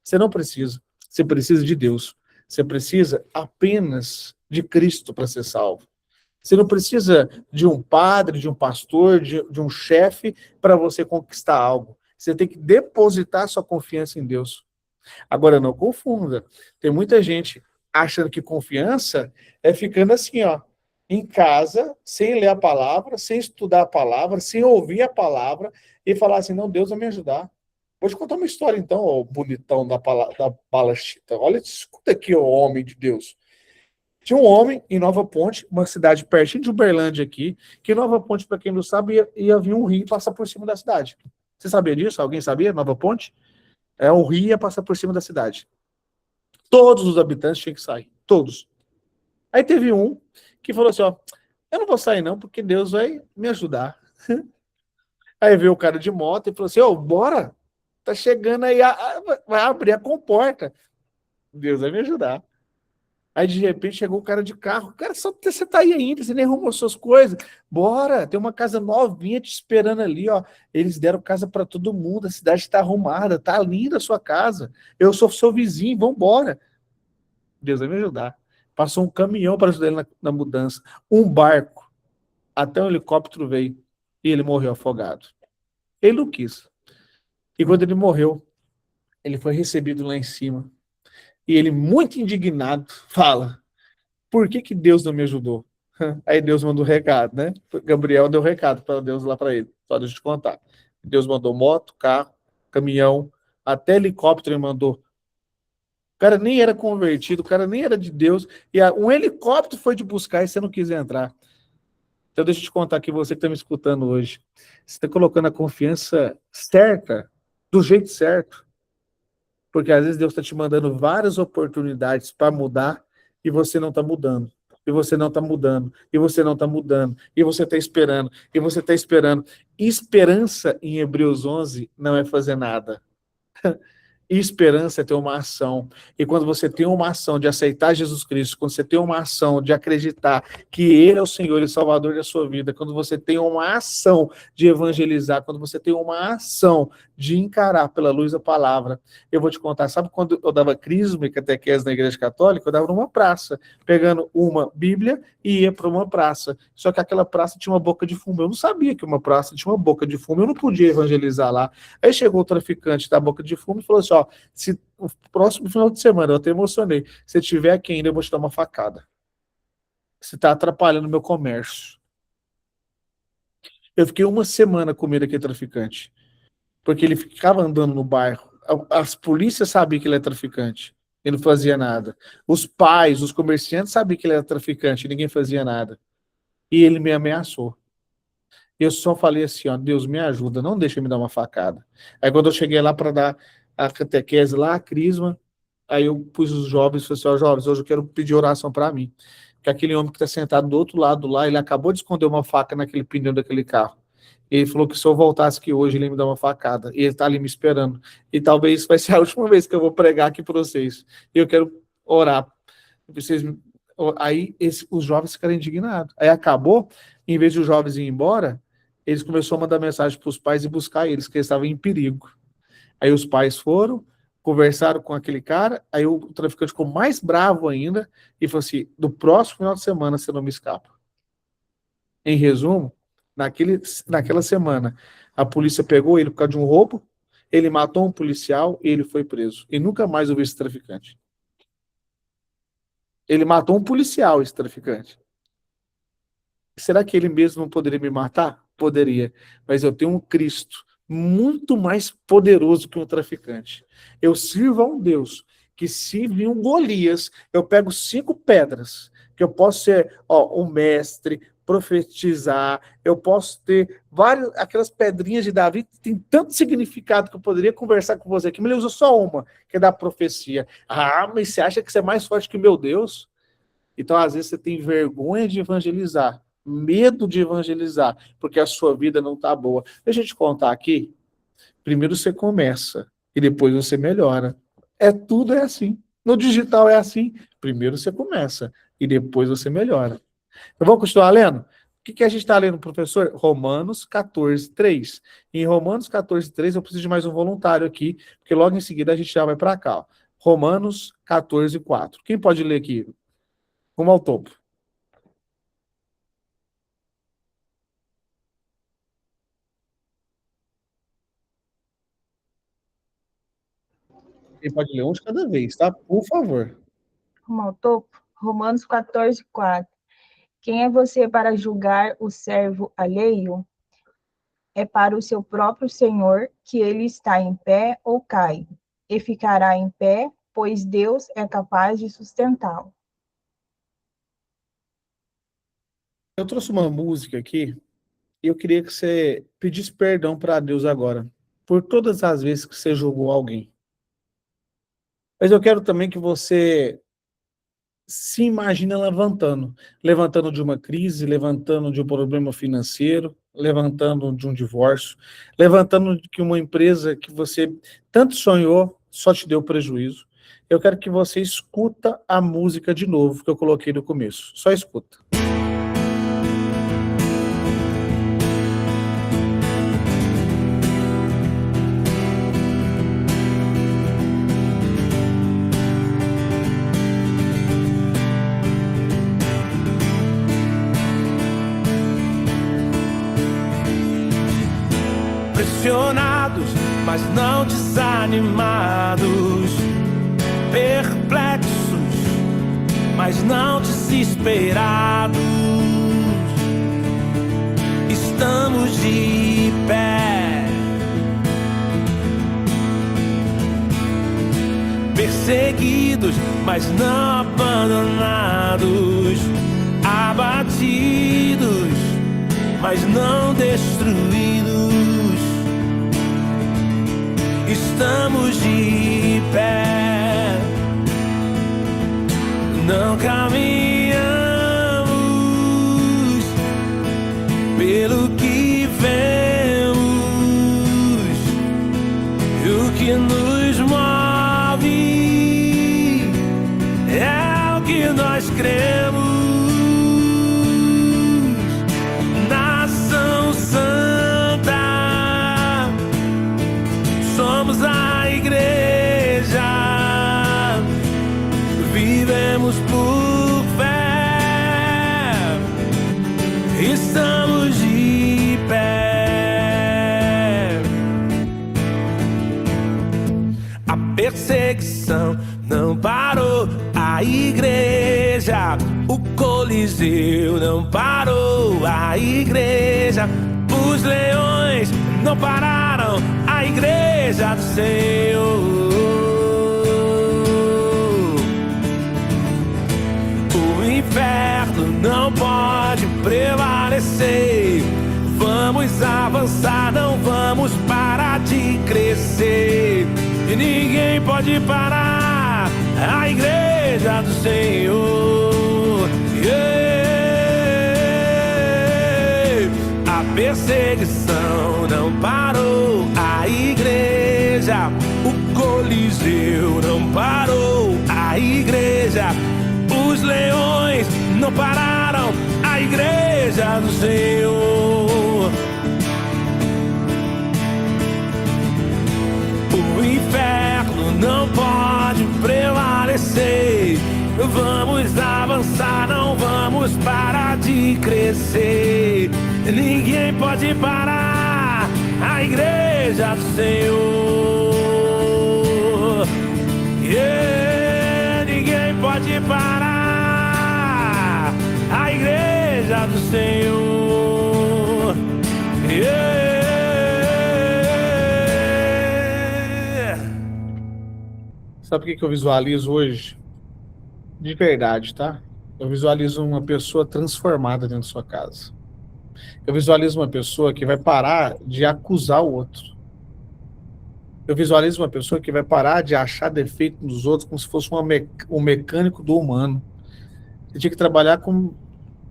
Você não precisa. Você precisa de Deus. Você precisa apenas de Cristo para ser salvo. Você não precisa de um padre, de um pastor, de um chefe para você conquistar algo. Você tem que depositar sua confiança em Deus. Agora, não confunda. Tem muita gente achando que confiança é ficando assim, ó, em casa, sem ler a palavra, sem estudar a palavra, sem ouvir a palavra, e falar assim, não, Deus vai me ajudar. Vou te contar uma história, então, ó, bonitão da Palachita. Olha, escuta aqui, ó, homem de Deus. Tinha um homem em Nova Ponte, uma cidade pertinho de Uberlândia aqui, que Nova Ponte, para quem não sabe, ia vir um rio passar por cima da cidade. Você sabia disso? Alguém sabia? Nova Ponte? O rio ia passar por cima da cidade. Todos os habitantes tinham que sair. Todos. Aí teve um que falou assim, ó, eu não vou sair não, porque Deus vai me ajudar. Aí veio o cara de moto e falou assim, ó, bora, tá chegando aí, vai abrir a comporta. Deus vai me ajudar. Aí, de repente, chegou o cara de carro. Cara, só você tá aí ainda, você nem arrumou suas coisas. Bora, tem uma casa novinha te esperando ali, ó. Eles deram casa para todo mundo, a cidade está arrumada, tá linda a sua casa. Eu sou seu vizinho, vambora. Deus vai me ajudar. Passou um caminhão para ajudar ele na mudança. Um barco. Até um helicóptero veio. E ele morreu afogado. Ele não quis. E quando ele morreu, ele foi recebido lá em cima. E ele, muito indignado, fala, por que Deus não me ajudou? Aí Deus mandou recado, né? Gabriel deu recado para Deus lá para ele. Só deixa eu te contar. Deus mandou moto, carro, caminhão, até helicóptero ele mandou. O cara nem era convertido, o cara nem era de Deus. E um helicóptero foi te buscar e você não quis entrar. Então deixa eu te contar aqui, você que está me escutando hoje. Você está colocando a confiança certa, do jeito certo. Porque às vezes Deus está te mandando várias oportunidades para mudar e você não está mudando. E você não está mudando. E você não está mudando. E você está esperando. E você está esperando. Esperança, em Hebreus 11, não é fazer nada. Esperança é ter uma ação. E quando você tem uma ação de aceitar Jesus Cristo, quando você tem uma ação de acreditar que Ele é o Senhor e Salvador da sua vida, quando você tem uma ação de evangelizar, quando você tem uma ação de encarar pela luz da palavra, eu vou te contar, sabe quando eu dava crisma e catequese na Igreja Católica? Eu dava numa praça, pegando uma Bíblia e ia para uma praça. Só que aquela praça tinha uma boca de fumo. Eu não sabia que uma praça tinha uma boca de fumo, eu não podia evangelizar lá. Aí chegou o traficante da boca de fumo e falou assim, ó, se o próximo final de semana, eu até emocionei, se tiver aqui ainda, eu vou te dar uma facada. Você está atrapalhando o meu comércio. Eu fiquei uma semana com medo daquele traficante, porque ele ficava andando no bairro, as polícias sabiam que ele é traficante, ele não fazia nada. Os pais, os comerciantes sabiam que ele era traficante, ninguém fazia nada. E ele me ameaçou. Eu só falei assim, ó, Deus me ajuda, não deixa me dar uma facada. Aí quando eu cheguei lá para dar a catequese lá, a crisma, aí eu pus os jovens, falei assim, ó, jovens, hoje eu quero pedir oração para mim. Porque aquele homem que está sentado do outro lado lá, ele acabou de esconder uma faca naquele pneu daquele carro. Ele falou que se eu voltasse aqui hoje, ele ia me dar uma facada. E ele está ali me esperando. E talvez vai ser a última vez que eu vou pregar aqui para vocês. E eu quero orar. Vocês, aí os jovens ficaram indignados. Aí acabou, em vez de os jovens irem embora, eles começaram a mandar mensagem para os pais e buscar eles, que eles estavam em perigo. Aí os pais foram, conversaram com aquele cara, aí o traficante ficou mais bravo ainda e falou assim, do próximo final de semana você não me escapa. Em resumo, naquela semana, a polícia pegou ele por causa de um roubo, ele matou um policial e ele foi preso. E nunca mais ouviu esse traficante. Ele matou um policial, esse traficante. Será que ele mesmo não poderia me matar? Poderia. Mas eu tenho um Cristo muito mais poderoso que um traficante. Eu sirvo a um Deus que, se vir um Golias, eu pego 5 pedras, que eu posso ser um mestre, profetizar, eu posso ter aquelas pedrinhas de Davi que tem tanto significado que eu poderia conversar com você aqui, mas ele usou só uma, que é da profecia. Ah, mas você acha que você é mais forte que o meu Deus? Então, às vezes, você tem vergonha de evangelizar, medo de evangelizar, porque a sua vida não está boa. Deixa eu te contar aqui. Primeiro você começa e depois você melhora. Tudo é assim. No digital é assim. Primeiro você começa e depois você melhora. Então, vamos continuar lendo? O que a gente está lendo, professor? Romanos 14, 3. Em Romanos 14, 3, eu preciso de mais um voluntário aqui, porque logo em seguida a gente já vai para cá. Ó. Romanos 14, 4. Quem pode ler aqui? Rumo ao topo. Quem pode ler um de cada vez, tá? Por favor. Rumo ao topo. Romanos 14, 4. Quem é você para julgar o servo alheio? É para o seu próprio Senhor que ele está em pé ou cai, e ficará em pé, pois Deus é capaz de sustentá-lo. Eu trouxe uma música aqui e eu queria que você pedisse perdão para Deus agora, por todas as vezes que você julgou alguém. Mas eu quero também que você se imagine levantando de uma crise, levantando de um problema financeiro, levantando de um divórcio, levantando de que uma empresa que você tanto sonhou só te deu prejuízo. Eu quero que você escuta a música de novo que eu coloquei no começo. Só escuta. Pressionados, mas não desanimados, perplexos, mas não desesperados. Estamos de pé, perseguidos, mas não abandonados, abatidos, mas não destruídos. Estamos de pé, não caminhamos pelo que vemos, o que nos move é o que nós cremos. Nação Santa, somos a igreja, vivemos por fé, estamos de pé. A perseguição não parou, a igreja, o Coliseu não parou, a igreja, os leões não pararam, a igreja do Senhor. O inferno não pode prevalecer. Vamos avançar, não vamos parar de crescer. E ninguém pode parar a igreja do Senhor. Yeah. A perseguição não parou a igreja, o Coliseu não parou a igreja, os leões não pararam a igreja do Senhor. O inferno não pode prevalecer. Vamos avançar, não vamos parar de crescer. Ninguém pode parar a igreja do Senhor. Yeah, ninguém pode parar a igreja do Senhor. Yeah. Sabe o que eu visualizo hoje? De verdade, tá? Eu visualizo uma pessoa transformada dentro da sua casa. Eu visualizo uma pessoa que vai parar de acusar o outro. Eu visualizo uma pessoa que vai parar de achar defeito nos outros como se fosse um mecânico do humano. Você tinha que trabalhar com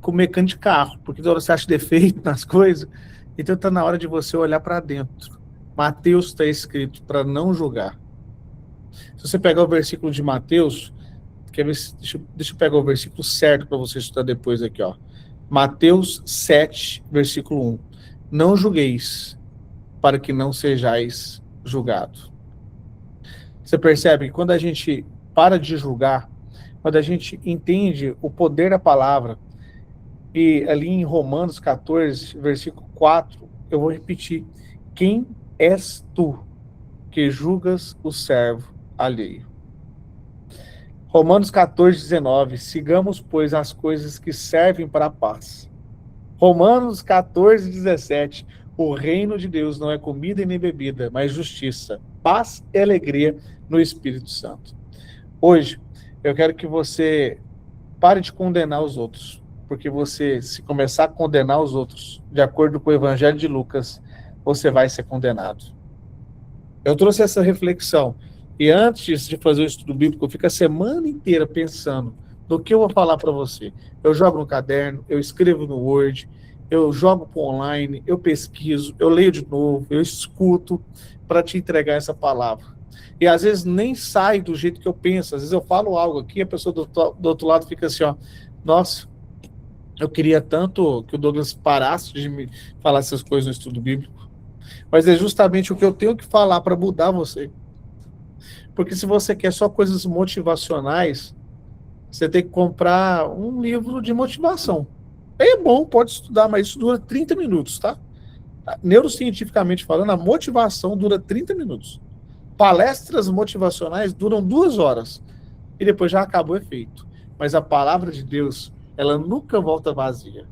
mecânico de carro, porque toda hora você acha defeito nas coisas. Então está na hora de você olhar para dentro. Mateus está escrito para não julgar. Se você pegar o versículo de Mateus, deixa eu pegar o versículo certo para você estudar depois aqui, ó. Mateus 7, versículo 1. Não julgueis, para que não sejais julgados. Você percebe que quando a gente para de julgar, quando a gente entende o poder da palavra, e ali em Romanos 14, versículo 4, eu vou repetir: quem és tu que julgas o servo alheio? Romanos 14, 19, sigamos, pois, as coisas que servem para a paz. Romanos 14, 17, o reino de Deus não é comida e nem bebida, mas justiça, paz e alegria no Espírito Santo. Hoje, eu quero que você pare de condenar os outros, porque você, se começar a condenar os outros, de acordo com o Evangelho de Lucas, você vai ser condenado. Eu trouxe essa reflexão. E antes de fazer o estudo bíblico, eu fico a semana inteira pensando no que eu vou falar para você. Eu jogo no caderno, eu escrevo no Word, eu jogo para online, eu pesquiso, eu leio de novo, eu escuto para te entregar essa palavra. E às vezes nem sai do jeito que eu penso. Às vezes eu falo algo aqui, a pessoa do outro lado fica assim, ó, nossa, eu queria tanto que o Douglas parasse de me falar essas coisas no estudo bíblico. Mas é justamente o que eu tenho que falar para mudar você. Porque se você quer só coisas motivacionais, você tem que comprar um livro de motivação. É bom, pode estudar, mas isso dura 30 minutos, tá? Neurocientificamente falando, a motivação dura 30 minutos. Palestras motivacionais duram 2 horas. E depois já acabou o efeito. Mas a palavra de Deus, ela nunca volta vazia.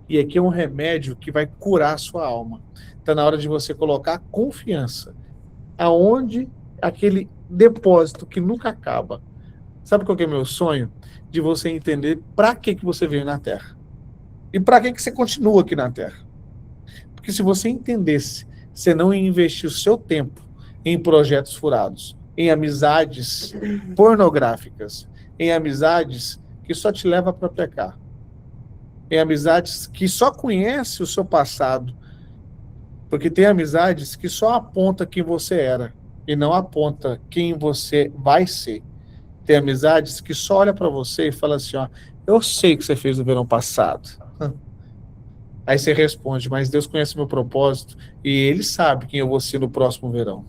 E aqui é um remédio que vai curar a sua alma. Está na hora de você colocar confiança. Aonde aquele depósito que nunca acaba. Sabe qual que é o meu sonho? De você entender para que você veio na Terra. E para que você continua aqui na Terra. Porque se você entendesse, você não ia investir o seu tempo em projetos furados, em amizades pornográficas, em amizades que só te levam para pecar, em amizades que só conhecem o seu passado, porque tem amizades que só apontam quem você era, e não aponta quem você vai ser. Tem amizades que só olha para você e fala assim, ó, eu sei o que você fez no verão passado. Aí você responde, mas Deus conhece meu propósito e Ele sabe quem eu vou ser no próximo verão.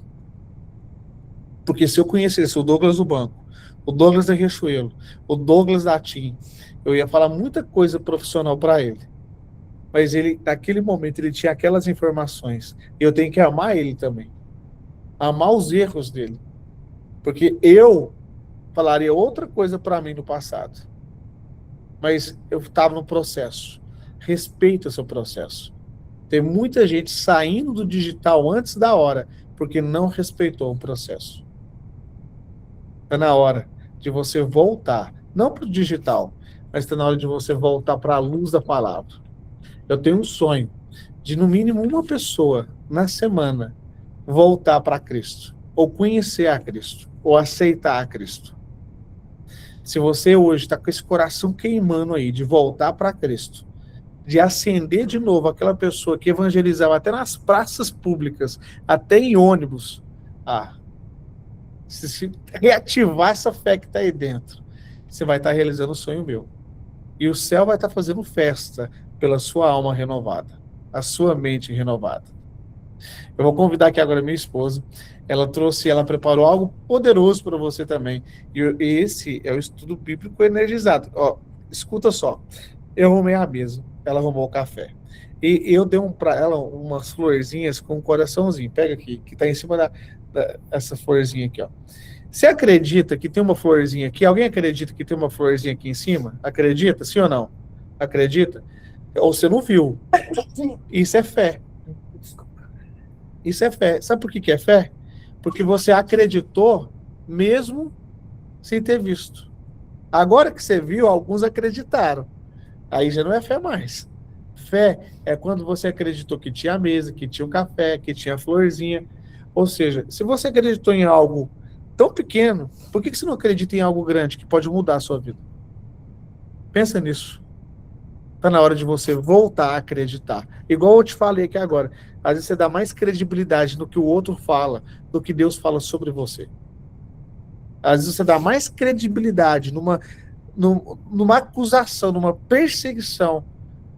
Porque se eu conhecesse o Douglas do banco, o Douglas da Riachuelo, o Douglas da TIM, eu ia falar muita coisa profissional para ele. Mas ele, naquele momento, ele tinha aquelas informações. E eu tenho que amar ele também. Amar os erros dele. Porque eu falaria outra coisa para mim no passado. Mas eu estava no processo. Respeita o seu processo. Tem muita gente saindo do digital antes da hora, porque não respeitou o processo. Está na hora de você voltar, não para o digital, mas está na hora de você voltar para a luz da palavra. Eu tenho um sonho de, no mínimo, uma pessoa na semana voltar para Cristo, ou conhecer a Cristo, ou aceitar a Cristo. Se você hoje está com esse coração queimando aí de voltar para Cristo, de acender de novo aquela pessoa que evangelizava até nas praças públicas, até em ônibus. Se reativar essa fé que está aí dentro, você vai estar realizando um sonho meu. E o céu vai estar fazendo festa pela sua alma renovada, a sua mente renovada. Eu vou convidar aqui agora minha esposa. Ela preparou algo poderoso para você também. E esse é o estudo bíblico energizado. Ó, escuta só. Eu arrumei a mesa, ela arrumou o café. E eu dei para ela umas florzinhas com um coraçãozinho. Pega aqui, que está em cima essa florzinha aqui, ó. Você acredita que tem uma florzinha aqui? Alguém acredita que tem uma florzinha aqui em cima? Acredita? Sim ou não? Acredita? Ou você não viu? Isso é fé. Isso é fé. Sabe por que é fé? Porque você acreditou mesmo sem ter visto. Agora que você viu, alguns acreditaram. Aí já não é fé mais. Fé é quando você acreditou que tinha a mesa, que tinha o café, que tinha a florzinha. Ou seja, se você acreditou em algo tão pequeno, por que você não acredita em algo grande que pode mudar a sua vida? Pensa nisso. Está na hora de você voltar a acreditar. Igual eu te falei aqui agora. Às vezes você dá mais credibilidade no que o outro fala do que Deus fala sobre você. Às vezes você dá mais credibilidade numa acusação, numa perseguição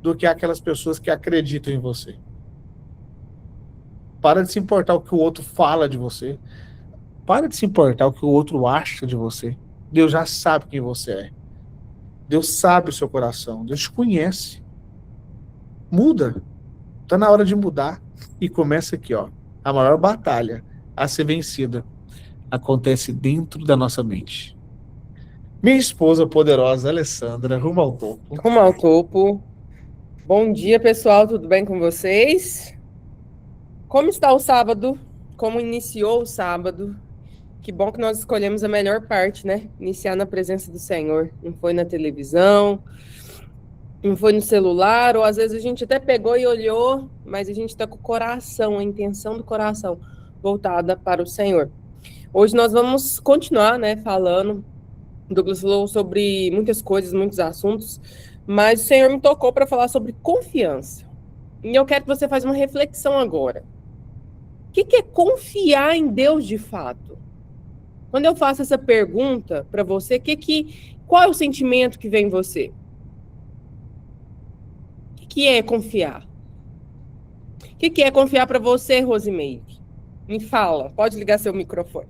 do que aquelas pessoas que acreditam em você. Para de se importar o que o outro fala de você. Para de se importar o que o outro acha de você. Deus já sabe quem você é. Deus sabe o seu coração. Deus te conhece. Muda. Está na hora de mudar. E começa aqui, ó. A maior batalha a ser vencida acontece dentro da nossa mente. Minha esposa poderosa, Alessandra, rumo ao topo. Rumo ao topo. Bom dia, pessoal. Tudo bem com vocês? Como está o sábado? Como iniciou o sábado? Que bom que nós escolhemos a melhor parte, né? Iniciar na presença do Senhor. Não foi na televisão, não foi no celular, ou às vezes a gente até pegou e olhou, mas a gente está com o coração, a intenção do coração voltada para o Senhor. Hoje nós vamos continuar, né, falando. O Douglas falou sobre muitas coisas, muitos assuntos, mas o Senhor me tocou para falar sobre confiança. E eu quero que você faça uma reflexão agora. O que é confiar em Deus de fato? Quando eu faço essa pergunta para você, qual é o sentimento que vem em você? O que é confiar? O que é confiar para você, Rosimeire? Me fala, pode ligar seu microfone.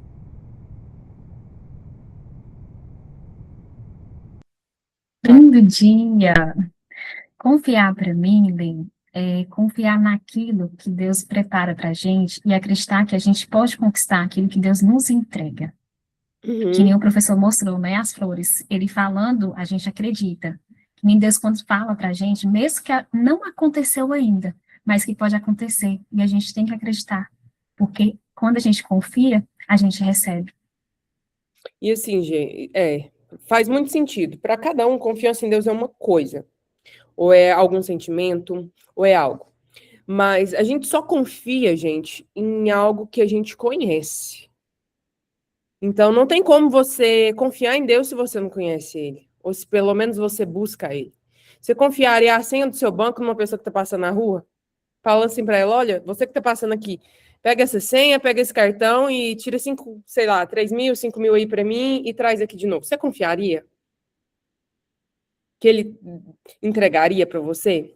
Lindo dia! Confiar para mim, bem, é confiar naquilo que Deus prepara para a gente e acreditar que a gente pode conquistar aquilo que Deus nos entrega. Que nem o professor mostrou, né, as flores. Ele falando, a gente acredita. Que nem Deus quando fala para a gente, mesmo que não aconteceu ainda, mas que pode acontecer. E a gente tem que acreditar. Porque quando a gente confia, a gente recebe. E assim, gente, faz muito sentido. Para cada um, confiança em Deus é uma coisa. Ou é algum sentimento, ou é algo. Mas a gente só confia, gente, em algo que a gente conhece. Então, não tem como você confiar em Deus se você não conhece Ele. Ou se pelo menos você busca Ele. Você confiaria a senha do seu banco numa pessoa que está passando na rua? Fala assim para ela, olha, você que está passando aqui, pega essa senha, pega esse cartão e tira 3 mil, 5 mil aí para mim e traz aqui de novo. Você confiaria? Que ele entregaria para você?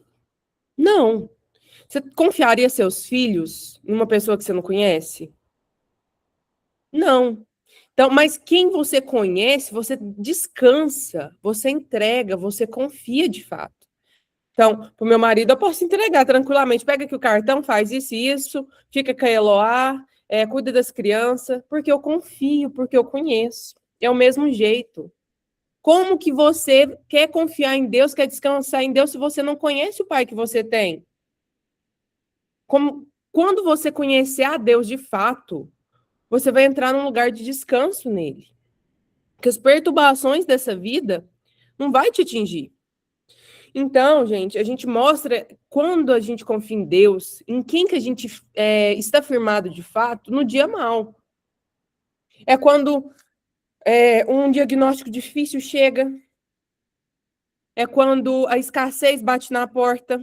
Não. Você confiaria seus filhos em uma pessoa que você não conhece? Não. Então, mas quem você conhece, você descansa, você entrega, você confia de fato. Então, para o meu marido, eu posso entregar tranquilamente. Pega aqui o cartão, faz isso e isso, fica com a Eloá, cuida das crianças, porque eu confio, porque eu conheço. É o mesmo jeito. Como que você quer confiar em Deus, quer descansar em Deus, se você não conhece o Pai que você tem? Quando você conhecer a Deus de fato, você vai entrar num lugar de descanso nele. Porque as perturbações dessa vida não vai te atingir. Então, gente, a gente mostra quando a gente confia em Deus, em quem que a gente está firmado de fato, no dia mal. É quando um diagnóstico difícil chega, É quando a escassez bate na porta.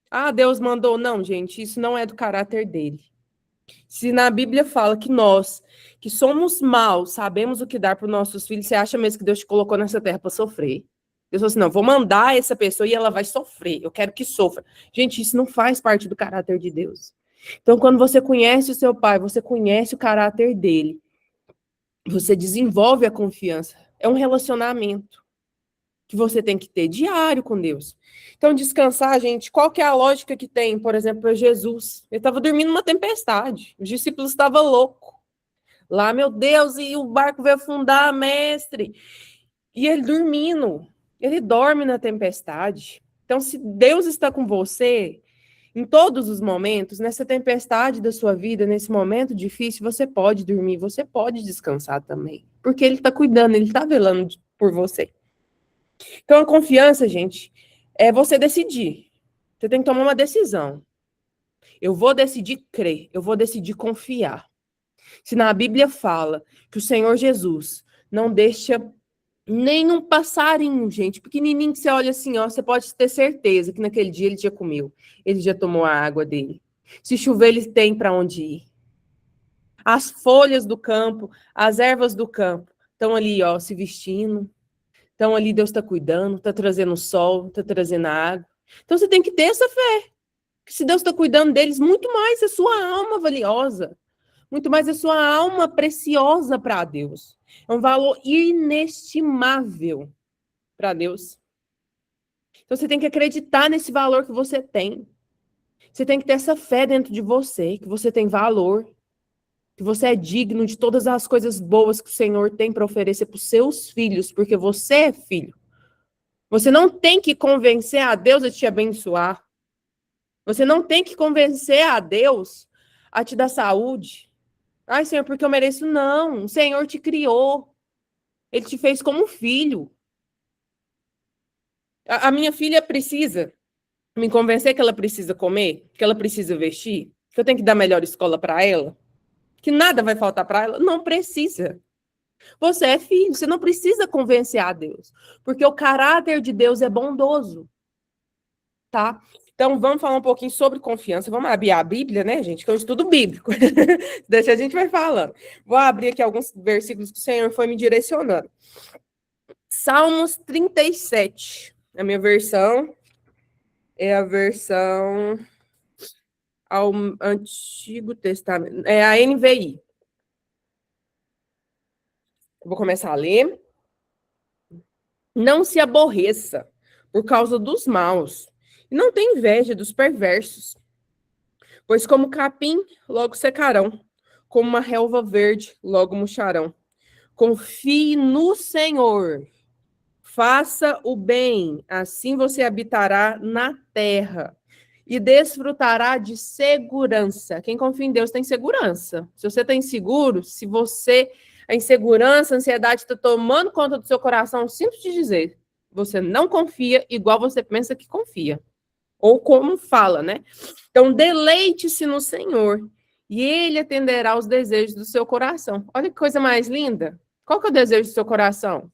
Ah, Deus mandou. Não, gente, isso não é do caráter dele. Se na Bíblia fala que nós, que somos maus, sabemos o que dar para os nossos filhos, você acha mesmo que Deus te colocou nessa terra para sofrer? Deus falou assim, não, vou mandar essa pessoa e ela vai sofrer. Eu quero que sofra. Gente, isso não faz parte do caráter de Deus. Então, quando você conhece o seu pai, você conhece o caráter dele, você desenvolve a confiança. É um relacionamento que você tem que ter diário com Deus. Então, descansar, gente, qual que é a lógica que tem, por exemplo, para Jesus? Ele estava dormindo numa tempestade, os discípulos estavam loucos. Lá, meu Deus, e o barco vai afundar, mestre. E ele dormindo, ele dorme na tempestade. Então, se Deus está com você, em todos os momentos, nessa tempestade da sua vida, nesse momento difícil, você pode dormir, você pode descansar também. Porque ele está cuidando, ele está velando por você. Então, a confiança, gente, é você decidir. Você tem que tomar uma decisão. Eu vou decidir crer, eu vou decidir confiar. Se na Bíblia fala que o Senhor Jesus não deixa nenhum passarinho, gente, pequenininho, que você olha assim, ó, você pode ter certeza que naquele dia ele já comeu, ele já tomou a água dele. Se chover, ele tem para onde ir. As folhas do campo, as ervas do campo, estão ali, ó, se vestindo. Então, ali Deus está cuidando, está trazendo o sol, está trazendo a água. Então, você tem que ter essa fé. Que se Deus está cuidando deles, muito mais a sua alma valiosa. Muito mais a sua alma preciosa para Deus. É um valor inestimável para Deus. Então, você tem que acreditar nesse valor que você tem. Você tem que ter essa fé dentro de você, que você tem valor, que você é digno de todas as coisas boas que o Senhor tem para oferecer para os seus filhos, porque você é filho. Você não tem que convencer a Deus a te abençoar. Você não tem que convencer a Deus a te dar saúde. Ai, Senhor, porque eu mereço. Não, o Senhor te criou. Ele te fez como filho. A minha filha precisa me convencer que ela precisa comer, que ela precisa vestir, que eu tenho que dar melhor escola para ela, que nada vai faltar para ela. Não precisa. Você é filho, você não precisa convencer a Deus, porque o caráter de Deus é bondoso, tá? Então, vamos falar um pouquinho sobre confiança. Vamos abrir a Bíblia, né, gente? Que é um estudo bíblico. Deixa a gente vai falando. Vou abrir aqui alguns versículos que o Senhor foi me direcionando. Salmos 37. A minha versão é a versão ao Antigo Testamento. É a NVI. Eu vou começar a ler. Não se aborreça por causa dos maus, e não tenha inveja dos perversos, pois como capim, logo secarão, como uma relva verde, logo murcharão. Confie no Senhor, faça o bem, assim você habitará na terra e desfrutará de segurança. Quem confia em Deus tem segurança. Se você está inseguro, se você... A insegurança, a ansiedade está tomando conta do seu coração, simples de dizer. Você não confia igual você pensa que confia. Ou como fala, né? Então, deleite-se no Senhor e Ele atenderá aos desejos do seu coração. Olha que coisa mais linda. Qual que é o desejo do seu coração?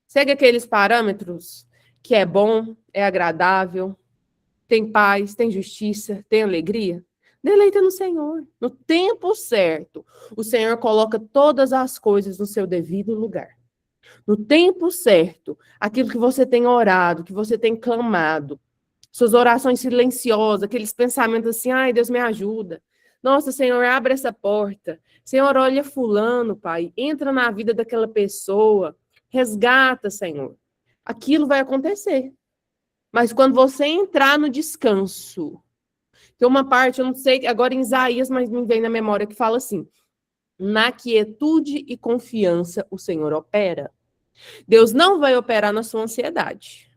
Segue aqueles parâmetros que é bom, é agradável, tem paz, tem justiça, tem alegria. Deleita no Senhor. No tempo certo, o Senhor coloca todas as coisas no seu devido lugar. No tempo certo, aquilo que você tem orado, que você tem clamado, suas orações silenciosas, aqueles pensamentos assim, ai, Deus me ajuda. Nossa, Senhor, abre essa porta. Senhor, olha fulano, Pai, entra na vida daquela pessoa, resgata, Senhor. Aquilo vai acontecer. Mas quando você entrar no descanso, tem uma parte, eu não sei, agora em Isaías, mas me vem na memória, que fala assim, na quietude e confiança o Senhor opera. Deus não vai operar na sua ansiedade.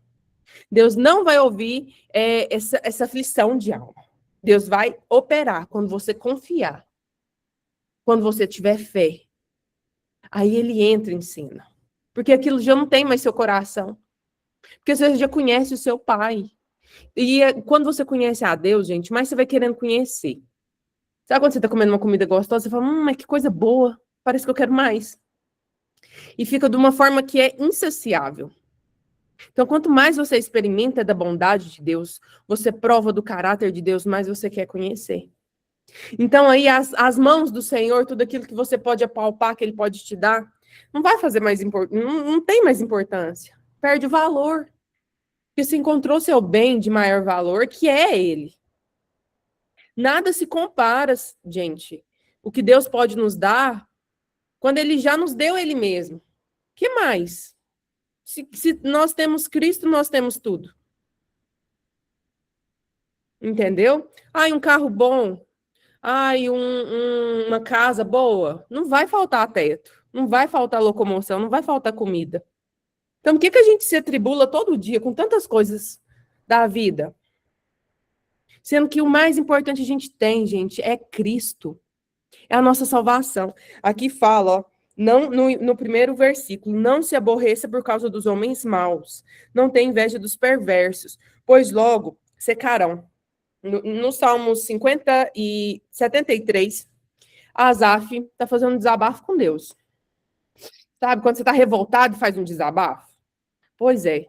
Deus não vai ouvir essa aflição de alma. Deus vai operar quando você confiar. Quando você tiver fé. Aí ele entra em cena. Porque aquilo já não tem mais seu coração. Porque você já conhece o seu pai. E quando você conhece a Deus, gente, mais você vai querendo conhecer. Sabe quando você tá comendo uma comida gostosa, você fala, mas que coisa boa, parece que eu quero mais. E fica de uma forma que é insaciável. Então, quanto mais você experimenta da bondade de Deus, você prova do caráter de Deus, mais você quer conhecer. Então, aí, as mãos do Senhor, tudo aquilo que você pode apalpar, que Ele pode te dar, não vai fazer mais importância, não tem mais importância. Perde o valor. Porque você encontrou seu bem de maior valor, que é Ele. Nada se compara, gente. O que Deus pode nos dar, quando Ele já nos deu Ele mesmo. O que mais? Se nós temos Cristo, nós temos tudo. Entendeu? Ai, um carro bom. Ai, uma casa boa. Não vai faltar teto. Não vai faltar locomoção. Não vai faltar comida. Então, por que a gente se atribula todo dia com tantas coisas da vida? Sendo que o mais importante a gente tem, gente, é Cristo. É a nossa salvação. Aqui fala, ó, não, no primeiro versículo, não se aborreça por causa dos homens maus, não tenha inveja dos perversos, pois logo secarão. No Salmos 50 e 73, Asaf está fazendo um desabafo com Deus. Sabe, quando você está revoltado e faz um desabafo? Pois é.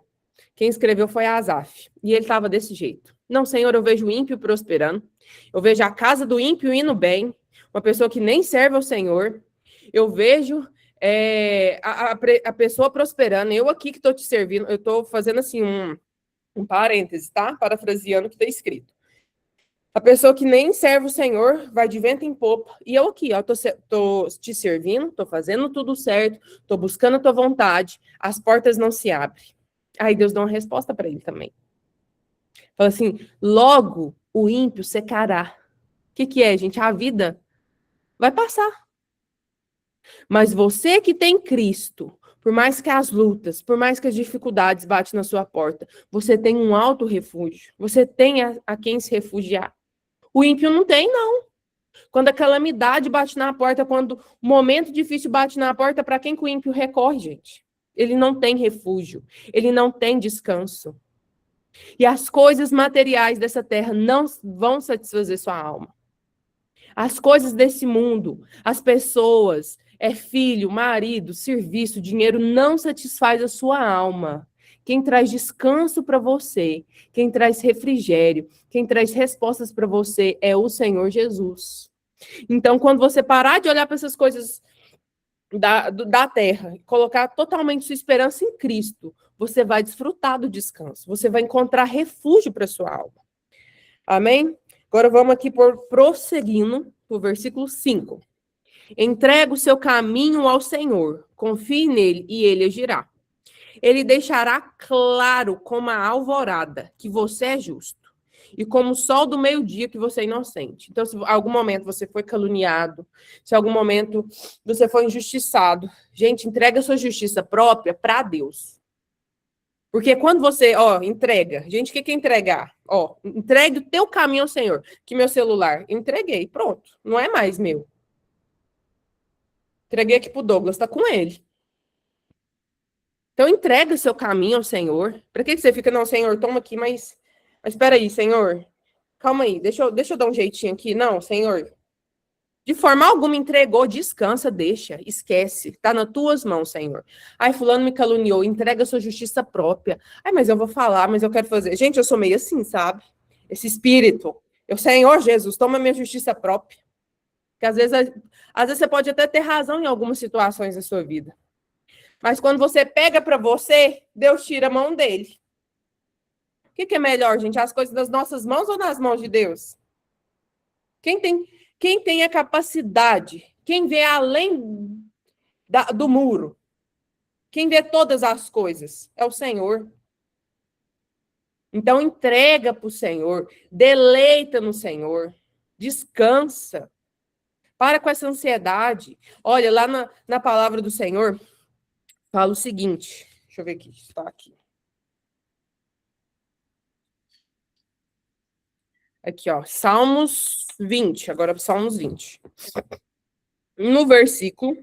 Quem escreveu foi Asaf. E ele estava desse jeito. Não, Senhor, eu vejo o ímpio prosperando. Eu vejo a casa do ímpio indo bem. Uma pessoa que nem serve ao Senhor. Eu vejo a pessoa prosperando. Eu aqui que estou te servindo. Eu estou fazendo assim um parêntese, tá? Parafraseando o que está escrito. A pessoa que nem serve o Senhor vai de vento em popa. E eu aqui, ó, tô te servindo, tô fazendo tudo certo, tô buscando a tua vontade. As portas não se abrem. Aí Deus dá uma resposta para ele também. Fala assim, logo o ímpio secará. O que é, gente? A vida vai passar. Mas você que tem Cristo, por mais que as lutas, por mais que as dificuldades batem na sua porta, você tem um alto refúgio. Você tem a quem se refugiar. O ímpio não tem, não. Quando a calamidade bate na porta, quando o momento difícil bate na porta, para quem que o ímpio recorre, gente? Ele não tem refúgio, ele não tem descanso. E as coisas materiais dessa terra não vão satisfazer sua alma. As coisas desse mundo, as pessoas, filho, marido, serviço, dinheiro, não satisfaz a sua alma. Quem traz descanso para você, quem traz refrigério, quem traz respostas para você é o Senhor Jesus. Então, quando você parar de olhar para essas coisas da terra, colocar totalmente sua esperança em Cristo, você vai desfrutar do descanso, você vai encontrar refúgio para sua alma. Amém? Agora vamos aqui prosseguindo para o versículo 5. Entrega o seu caminho ao Senhor, confie nele e ele agirá. Ele deixará claro como a alvorada que você é justo e como o sol do meio-dia que você é inocente. Então, se em algum momento você foi caluniado, se em algum momento você foi injustiçado, gente, entrega a sua justiça própria para Deus. Porque quando você, entrega, gente, o que é entregar? Entregue o teu caminho ao Senhor, que meu celular, entreguei, pronto, não é mais meu. Entreguei aqui pro Douglas, tá com ele. Então, entrega o seu caminho ao Senhor. Para que você fica, não, Senhor, toma aqui, mas espera aí, Senhor, calma aí, deixa eu dar um jeitinho aqui. Não, Senhor, de forma alguma entregou, descansa, deixa, esquece. Tá nas tuas mãos, Senhor. Ai, fulano me caluniou, entrega a sua justiça própria. Ai, mas eu vou falar, mas eu quero fazer. Gente, eu sou meio assim, sabe? Esse espírito. Senhor Jesus, toma minha justiça própria. Porque às vezes você pode até ter razão em algumas situações da sua vida. Mas quando você pega para você, Deus tira a mão dele. O que é melhor, gente? As coisas das nossas mãos ou nas mãos de Deus? Quem tem a capacidade, quem vê além do muro, quem vê todas as coisas, é o Senhor. Então, entrega para o Senhor, deleita no Senhor, descansa. Para com essa ansiedade. Olha, lá na palavra do Senhor, fala o seguinte, deixa eu ver aqui, está aqui. Aqui, ó, Salmos 20, agora Salmos 20. No versículo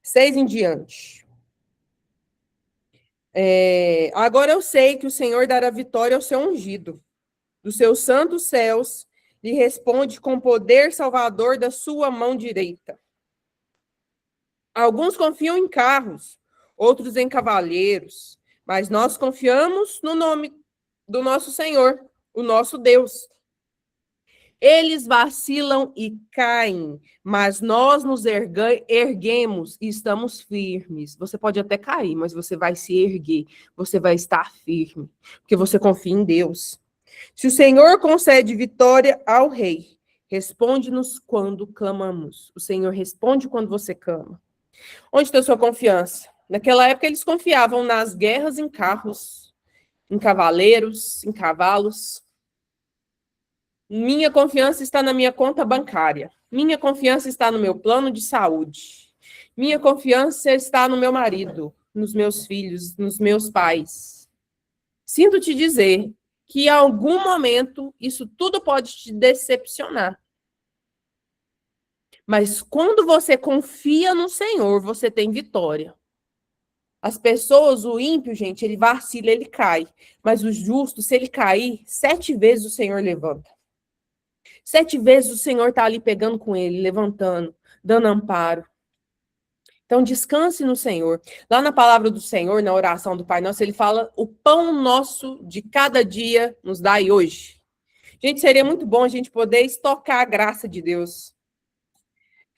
6 em diante. Agora eu sei que o Senhor dará vitória ao seu ungido. Dos seus santos céus, lhe responde com poder salvador da sua mão direita. Alguns confiam em carros, outros em cavaleiros, Mas nós confiamos no nome do nosso Senhor, o nosso Deus. Eles vacilam e caem, mas nós nos erguemos e estamos firmes. Você pode até cair, mas você vai se erguer, você vai estar firme, porque você confia em Deus. Se o Senhor concede vitória ao rei, responde-nos quando clamamos. O Senhor responde quando você clama. Onde está a sua confiança? Naquela época eles confiavam nas guerras em carros, em cavaleiros, em cavalos. Minha confiança está na minha conta bancária. Minha confiança está no meu plano de saúde. Minha confiança está no meu marido, nos meus filhos, nos meus pais. Sinto te dizer que em algum momento isso tudo pode te decepcionar. Mas quando você confia no Senhor, você tem vitória. As pessoas, o ímpio, gente, ele vacila, ele cai. Mas o justo, se ele cair, 7 vezes o Senhor levanta. 7 vezes o Senhor está ali pegando com ele, levantando, dando amparo. Então, descanse no Senhor. Lá na palavra do Senhor, na oração do Pai Nosso, ele fala: o pão nosso de cada dia nos dai hoje. Gente, seria muito bom a gente poder estocar a graça de Deus.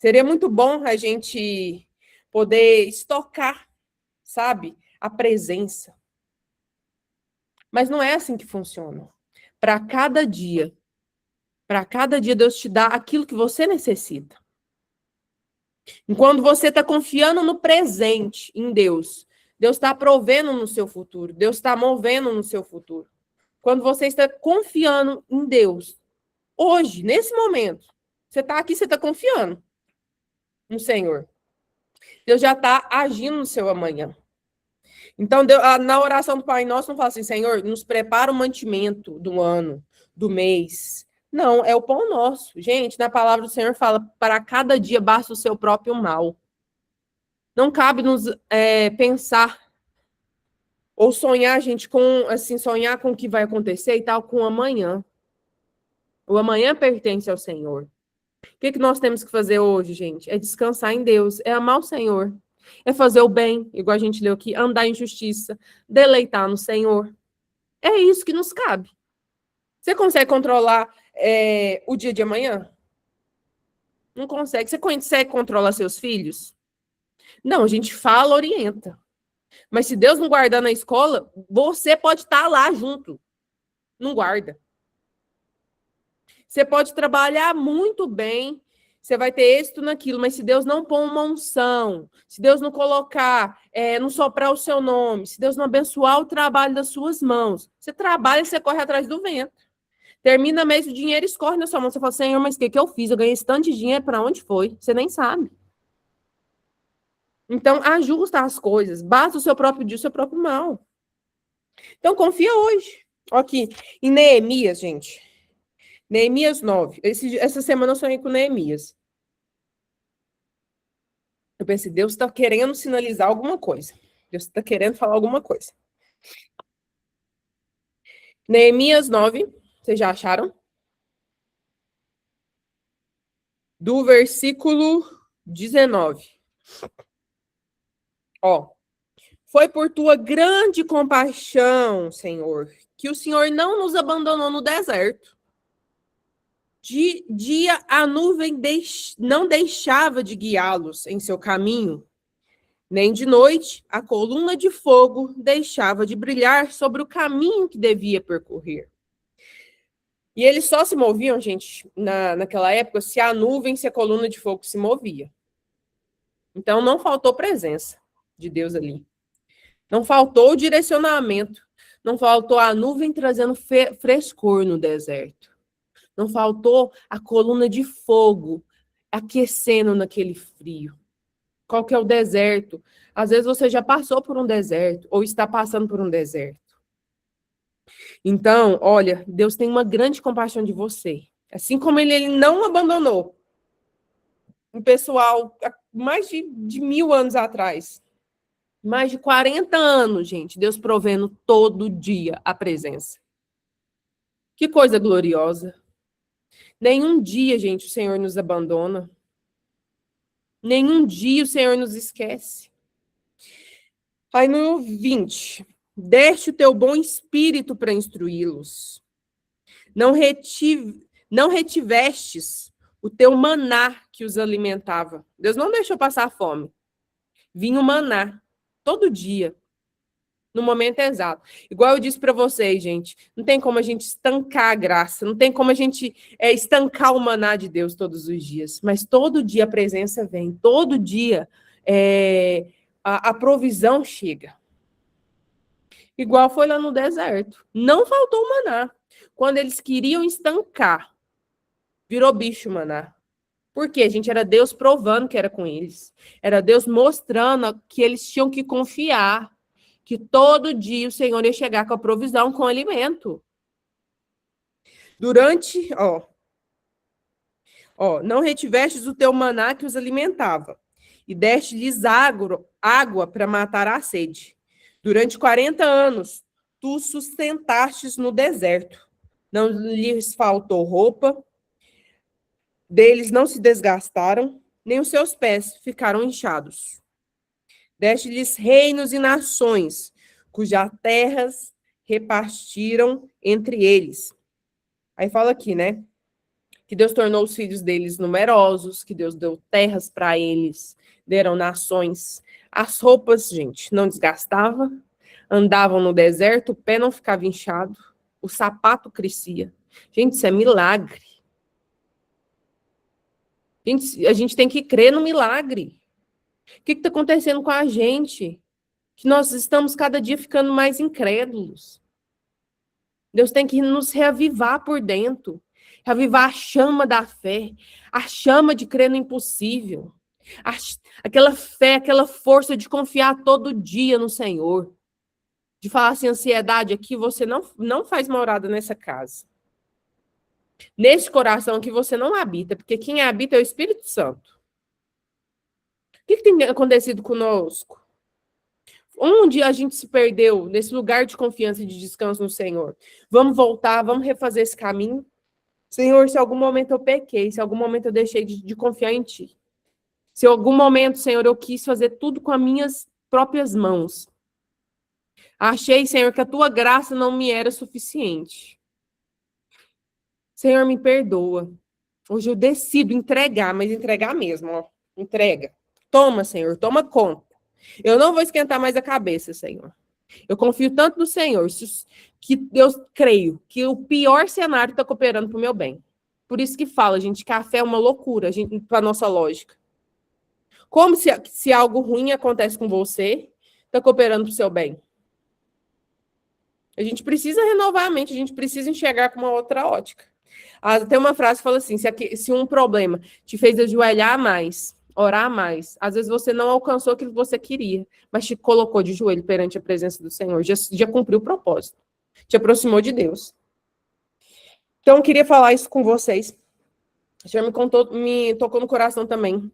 Seria muito bom a gente poder estocar, sabe, a presença. Mas não é assim que funciona. Para cada dia Deus te dá aquilo que você necessita. Enquanto você está confiando no presente, em Deus, Deus está provendo no seu futuro, Deus está movendo no seu futuro. Quando você está confiando em Deus, hoje, nesse momento, você está aqui, você está confiando no Senhor. Deus já está agindo no seu amanhã. Então, Deus, na oração do Pai Nosso, não fala assim: Senhor, nos prepara o mantimento do ano, do mês. Não, é o pão nosso. Gente, na palavra do Senhor fala: para cada dia basta o seu próprio mal. Não cabe nos pensar ou sonhar, gente, sonhar com o que vai acontecer e tal, com o amanhã. O amanhã pertence ao Senhor. O que nós temos que fazer hoje, gente? É descansar em Deus, é amar o Senhor, é fazer o bem, igual a gente leu aqui, andar em justiça, deleitar no Senhor. É isso que nos cabe. Você consegue controlar o dia de amanhã? Não consegue. Você consegue controlar seus filhos? Não, a gente fala, orienta. Mas se Deus não guardar na escola, você pode estar lá junto. Não guarda. Você pode trabalhar muito bem, você vai ter êxito naquilo, mas se Deus não pôr uma unção, se Deus não colocar, não soprar o seu nome, se Deus não abençoar o trabalho das suas mãos, você trabalha e você corre atrás do vento. Termina mês, o dinheiro escorre na sua mão. Você fala: Senhor, mas o que eu fiz? Eu ganhei esse tanto de dinheiro, para onde foi? Você nem sabe. Então, ajusta as coisas. Basta o seu próprio dia, o seu próprio mal. Então, confia hoje. Aqui, em Neemias, gente. Neemias 9. Essa semana eu sonhei com Neemias. Eu pensei: Deus está querendo sinalizar alguma coisa. Deus está querendo falar alguma coisa. Neemias 9. Vocês já acharam? Do versículo 19. Ó. Foi por tua grande compaixão, Senhor, que o Senhor não nos abandonou no deserto. De dia a nuvem não deixava de guiá-los em seu caminho, nem de noite a coluna de fogo deixava de brilhar sobre o caminho que devia percorrer. E eles só se moviam, gente, naquela época, se a nuvem, se a coluna de fogo se movia. Então não faltou presença de Deus ali. Não faltou o direcionamento. Não faltou a nuvem trazendo frescor no deserto. Não faltou a coluna de fogo aquecendo naquele frio. Qual que é o deserto? Às vezes você já passou por um deserto ou está passando por um deserto. Então, olha, Deus tem uma grande compaixão de você. Assim como ele não abandonou um pessoal há mais de 1000 anos atrás. Mais de 40 anos, gente, Deus provendo todo dia a presença. Que coisa gloriosa. Nenhum dia, gente, o Senhor nos abandona. Nenhum dia o Senhor nos esquece. Aí no 20. deste o teu bom espírito para instruí-los. Não retivestes o teu maná que os alimentava. Deus não deixou passar fome. Vinha o maná todo dia, no momento exato. Igual eu disse para vocês, gente, não tem como a gente estancar a graça, não tem como a gente estancar o maná de Deus todos os dias, mas todo dia a presença vem, todo dia a provisão chega. Igual foi lá no deserto. Não faltou o maná. Quando eles queriam estancar, virou bicho o maná. Por quê, gente? Era Deus provando que era com eles. Era Deus mostrando que eles tinham que confiar. Que todo dia o Senhor ia chegar com a provisão, com o alimento. Durante, não retivestes o teu maná que os alimentava, e deste-lhes água para matar a sede. Durante 40 anos, tu sustentastes no deserto. Não lhes faltou roupa, deles não se desgastaram, nem os seus pés ficaram inchados. Deste-lhes reinos e nações, cujas terras repartiram entre eles. Aí fala aqui, né? Que Deus tornou os filhos deles numerosos, que Deus deu terras para eles, deram nações. As roupas, gente, não desgastava, andavam no deserto, o pé não ficava inchado, o sapato crescia. Gente, isso é milagre. Gente, a gente tem que crer no milagre. O que está acontecendo com a gente? Que nós estamos cada dia ficando mais incrédulos. Deus tem que nos reavivar por dentro. Reavivar a chama da fé. A chama de crer no impossível. Aquela fé, aquela força de confiar todo dia no Senhor. De falar assim, ansiedade aqui, você não faz morada nessa casa. Nesse coração que você não habita, porque quem habita é o Espírito Santo. O que tem acontecido conosco? Onde a gente se perdeu nesse lugar de confiança e de descanso no Senhor? Vamos voltar, vamos refazer esse caminho? Senhor, se em algum momento eu pequei, se em algum momento eu deixei de confiar em Ti, se em algum momento, Senhor, eu quis fazer tudo com as minhas próprias mãos, achei, Senhor, que a Tua graça não me era suficiente. Senhor, me perdoa. Hoje eu decido entregar, mas entregar mesmo, entrega. Toma, Senhor, toma conta. Eu não vou esquentar mais a cabeça, Senhor. Eu confio tanto no Senhor, que eu creio que o pior cenário está cooperando para o meu bem. Por isso que fala, gente, que a fé é uma loucura para a nossa lógica. Como se algo ruim acontece com você, está cooperando para o seu bem. A gente precisa renovar a mente, a gente precisa enxergar com uma outra ótica. Tem uma frase que fala assim, se um problema te fez ajoelhar mais, orar mais, às vezes você não alcançou aquilo que você queria, mas te colocou de joelho perante a presença do Senhor, já cumpriu o propósito, te aproximou de Deus. Então, eu queria falar isso com vocês. O Senhor me tocou no coração também,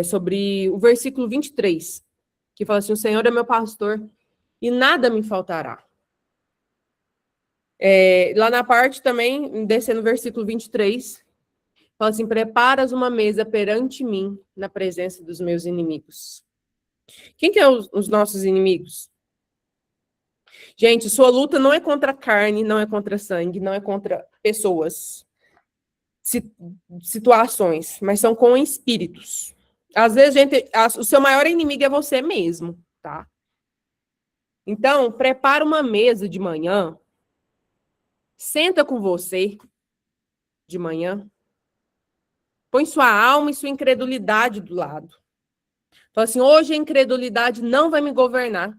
sobre o versículo 23, que fala assim, o Senhor é meu pastor e nada me faltará. Lá na parte também, descendo no versículo 23, fala assim, preparas uma mesa perante mim, na presença dos meus inimigos. Quem que é os nossos inimigos? Gente, sua luta não é contra carne, não é contra sangue, não é contra pessoas, situações, mas são com espíritos. Às vezes, gente, o seu maior inimigo é você mesmo, tá? Então, prepara uma mesa de manhã, senta com você de manhã, põe sua alma e sua incredulidade do lado. Fala assim, hoje a incredulidade não vai me governar.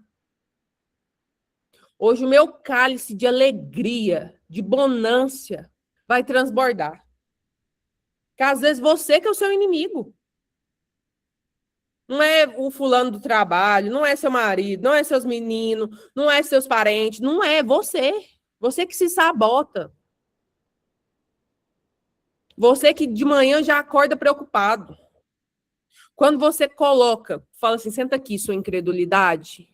Hoje o meu cálice de alegria, de bonância, vai transbordar. Porque às vezes você que é o seu inimigo. Não é o fulano do trabalho, não é seu marido, não é seus meninos, não é seus parentes, não é você. Você que se sabota. Você que de manhã já acorda preocupado. Quando você fala assim, senta aqui, sua incredulidade,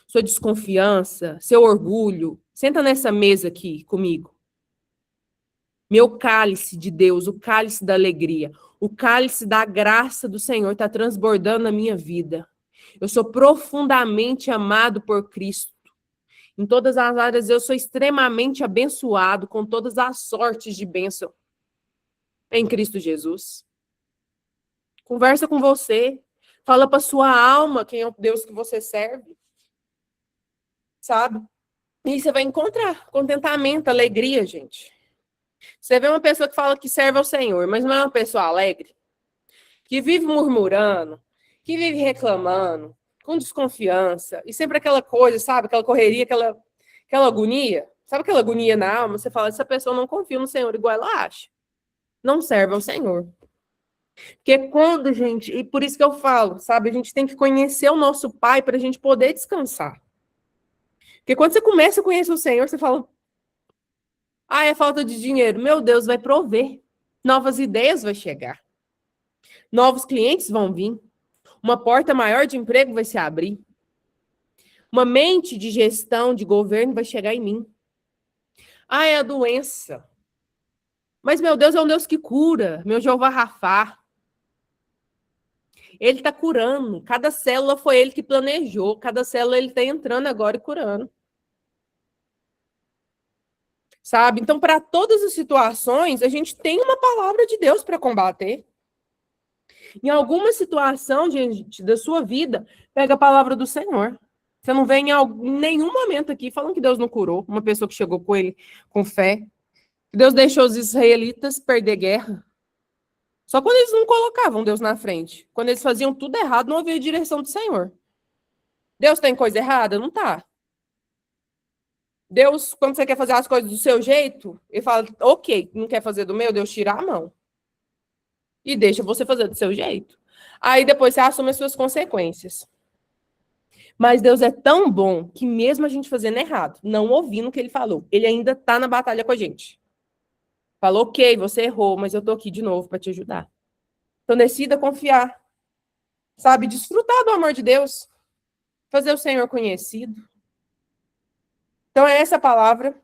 sua desconfiança, seu orgulho, senta nessa mesa aqui comigo. Meu cálice de Deus, o cálice da alegria, o cálice da graça do Senhor está transbordando na minha vida. Eu sou profundamente amado por Cristo. Em todas as áreas eu sou extremamente abençoado com todas as sortes de bênção em Cristo Jesus. Conversa com você. Fala para sua alma quem é o Deus que você serve. Sabe? E você vai encontrar contentamento, alegria, gente. Você vê uma pessoa que fala que serve ao Senhor, mas não é uma pessoa alegre, que vive murmurando, que vive reclamando, com desconfiança, e sempre aquela coisa, sabe? Aquela correria, aquela agonia. Sabe aquela agonia na alma? Você fala, essa pessoa não confia no Senhor igual ela acha. Não serve ao Senhor. Porque quando, gente, e por isso que eu falo, sabe? A gente tem que conhecer o nosso Pai para a gente poder descansar. Porque quando você começa a conhecer o Senhor, você fala, é falta de dinheiro. Meu Deus, vai prover. Novas ideias vai chegar. Novos clientes vão vir. Uma porta maior de emprego vai se abrir. Uma mente de gestão, de governo vai chegar em mim. É a doença. Mas meu Deus é um Deus que cura. Meu Jeová Rafá. Ele está curando. Cada célula foi ele que planejou. Cada célula ele está entrando agora e curando. Sabe? Então, para todas as situações, a gente tem uma palavra de Deus para combater. Em alguma situação, gente, da sua vida, pega a palavra do Senhor. Você não vê em nenhum momento aqui falando que Deus não curou uma pessoa que chegou com ele com fé. Deus deixou os israelitas perder guerra. Só quando eles não colocavam Deus na frente. Quando eles faziam tudo errado, não havia direção do Senhor. Deus tem coisa errada? Não tá. Deus, quando você quer fazer as coisas do seu jeito, ele fala, ok, não quer fazer do meu, Deus tira a mão. E deixa você fazer do seu jeito. Aí depois você assume as suas consequências. Mas Deus é tão bom que mesmo a gente fazendo errado, não ouvindo o que ele falou, ele ainda está na batalha com a gente. Falou, ok, você errou, mas eu tô aqui de novo para te ajudar. Então decida confiar. Sabe, desfrutar do amor de Deus. Fazer o Senhor conhecido. Então é essa palavra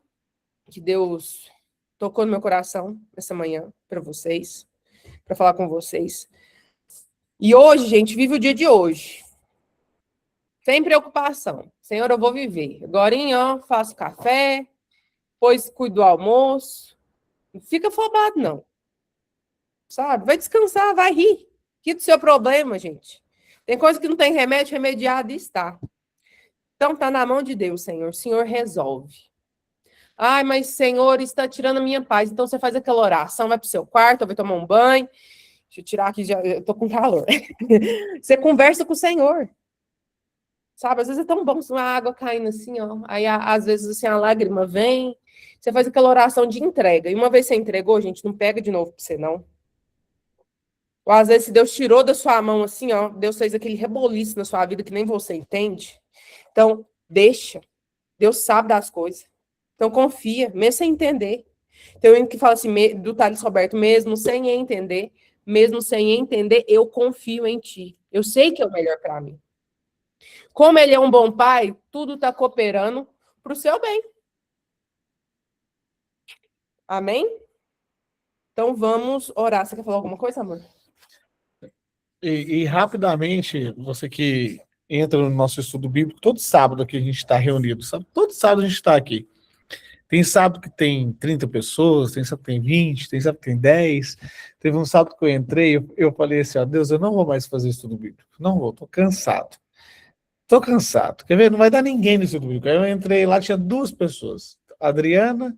que Deus tocou no meu coração essa manhã para vocês, para falar com vocês. E hoje, gente, vive o dia de hoje. Sem preocupação. Senhor, eu vou viver. Agora, faço café, depois cuido do almoço. Não fica afobado, não. Sabe? Vai descansar, vai rir. Que do seu problema, gente. Tem coisa que não tem remédio, remediado está. Então, tá na mão de Deus, Senhor. O Senhor resolve. Mas Senhor, está tirando a minha paz. Então, você faz aquela oração, vai pro seu quarto, vai tomar um banho. Deixa eu tirar aqui, eu tô com calor. Você conversa com o Senhor. Sabe, às vezes é tão bom uma água caindo assim, ó. Aí, às vezes, assim, a lágrima vem. Você faz aquela oração de entrega. E uma vez você entregou, gente, não pega de novo pra você, não. Ou às vezes, se Deus tirou da sua mão, assim, ó, Deus fez aquele reboliço na sua vida que nem você entende. Então, deixa. Deus sabe das coisas. Então, confia, mesmo sem entender. Tem um que fala assim, do Thales Roberto, mesmo sem entender, eu confio em ti. Eu sei que é o melhor para mim. Como ele é um bom pai, tudo está cooperando para o seu bem. Amém? Então vamos orar. Você quer falar alguma coisa, amor? E rapidamente, você que entra no nosso estudo bíblico, todo sábado aqui a gente está reunido, sabe? Todo sábado a gente está aqui. Tem sábado que tem 30 pessoas, tem sábado que tem 20, tem sábado que tem 10. Teve um sábado que eu entrei, eu falei assim, ó, Deus, eu não vou mais fazer estudo bíblico. Não vou, tô cansado. Tô cansado. Quer ver? Não vai dar ninguém no estudo bíblico. Aí eu entrei lá, tinha 2 pessoas. A Adriana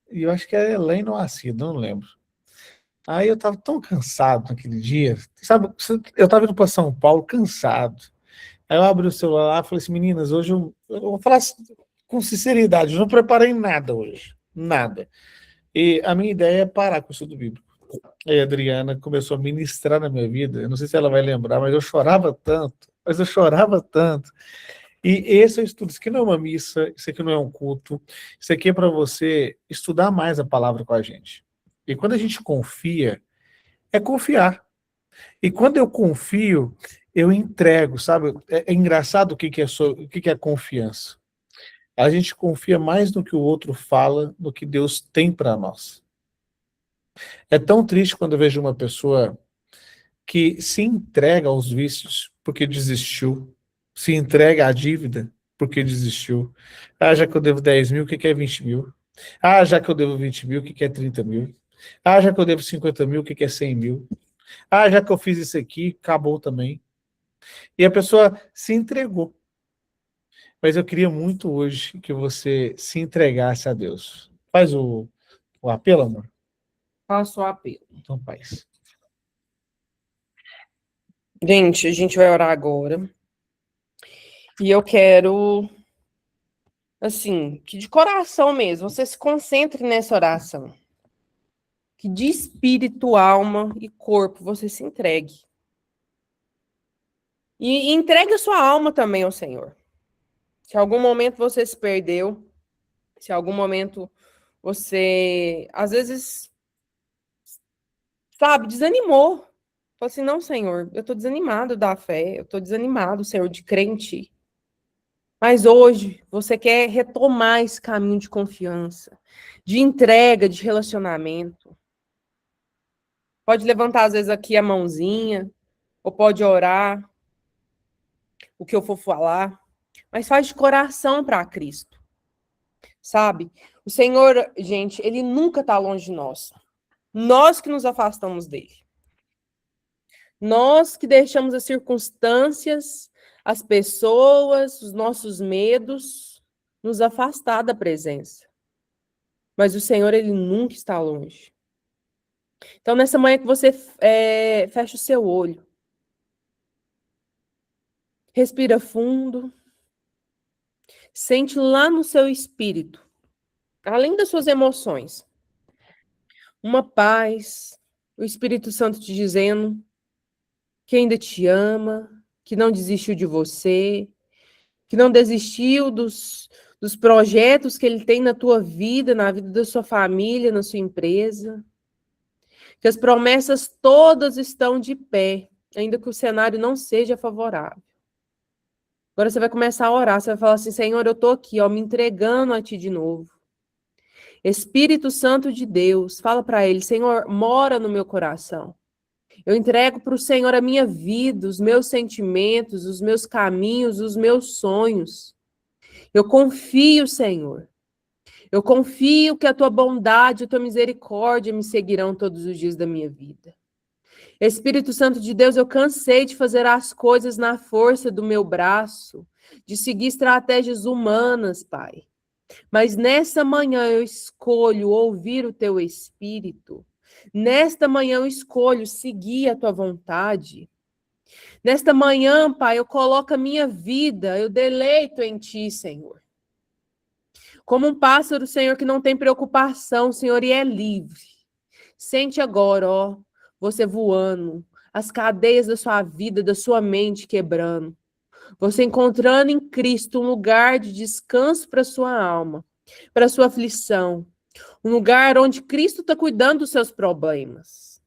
e eu acho que era a Helene ou a Cida, não lembro. Aí eu tava tão cansado naquele dia. Sabe, eu tava indo para São Paulo cansado. Aí eu abri o celular lá e falei assim, meninas, hoje eu vou falar com sinceridade, eu não preparei nada hoje. Nada. E a minha ideia é parar com o estudo bíblico. Aí a Adriana começou a ministrar na minha vida. Eu não sei se ela vai lembrar, mas eu chorava tanto. E esse é o estudo. Isso aqui não é uma missa, isso aqui não é um culto. Isso aqui é para você estudar mais a palavra com a gente. E quando a gente confia, é confiar. E quando eu confio, eu entrego, sabe? É engraçado o que é confiança. A gente confia mais no que o outro fala do que Deus tem para nós. É tão triste quando eu vejo uma pessoa que se entrega aos vícios porque desistiu, se entrega à dívida porque desistiu. Ah, já que eu devo 10 mil, o que que é 20 mil? Ah, já que eu devo 20 mil, o que que é 30 mil? Ah, já que eu devo 50 mil, o que que é 100 mil? Ah, já que eu fiz isso aqui, acabou também. E a pessoa se entregou. Mas eu queria muito hoje que você se entregasse a Deus. Faz o apelo, amor? Faço o apelo. Então faz. Gente, a gente vai orar agora. E eu quero, assim, que de coração mesmo, você se concentre nessa oração. Que de espírito, alma e corpo você se entregue. E entregue a sua alma também ao Senhor. Se algum momento você se perdeu, se algum momento você, às vezes, sabe, desanimou. Falou assim, não, Senhor, eu estou desanimado da fé, eu estou desanimado, Senhor, de crer em Ti. Mas hoje você quer retomar esse caminho de confiança, de entrega, de relacionamento. Pode levantar, às vezes, aqui a mãozinha, ou pode orar o que eu for falar, mas faz de coração para Cristo, sabe? O Senhor, gente, Ele nunca está longe de nós. Nós que nos afastamos dele. Nós que deixamos as circunstâncias, as pessoas, os nossos medos nos afastar da presença. Mas o Senhor, Ele nunca está longe. Então, nessa manhã que você fecha o seu olho, respira fundo, sente lá no seu espírito, além das suas emoções, uma paz, o Espírito Santo te dizendo que ainda te ama, que não desistiu de você, que não desistiu dos projetos que Ele tem na tua vida, na vida da sua família, na sua empresa, que as promessas todas estão de pé, ainda que o cenário não seja favorável. Agora você vai começar a orar, você vai falar assim, Senhor, eu estou aqui, ó, me entregando a Ti de novo. Espírito Santo de Deus, fala para Ele, Senhor, mora no meu coração. Eu entrego para o Senhor a minha vida, os meus sentimentos, os meus caminhos, os meus sonhos. Eu confio, Senhor. Eu confio que a Tua bondade, a Tua misericórdia me seguirão todos os dias da minha vida. Espírito Santo de Deus, eu cansei de fazer as coisas na força do meu braço, de seguir estratégias humanas, Pai. Mas nessa manhã eu escolho ouvir o Teu Espírito. Nesta manhã eu escolho seguir a Tua vontade. Nesta manhã, Pai, eu coloco a minha vida, eu deleito em Ti, Senhor. Como um pássaro, Senhor, que não tem preocupação, Senhor, e é livre. Sente agora, ó, você voando, as cadeias da sua vida, da sua mente quebrando. Você encontrando em Cristo um lugar de descanso para sua alma, para sua aflição. Um lugar onde Cristo está cuidando dos seus problemas.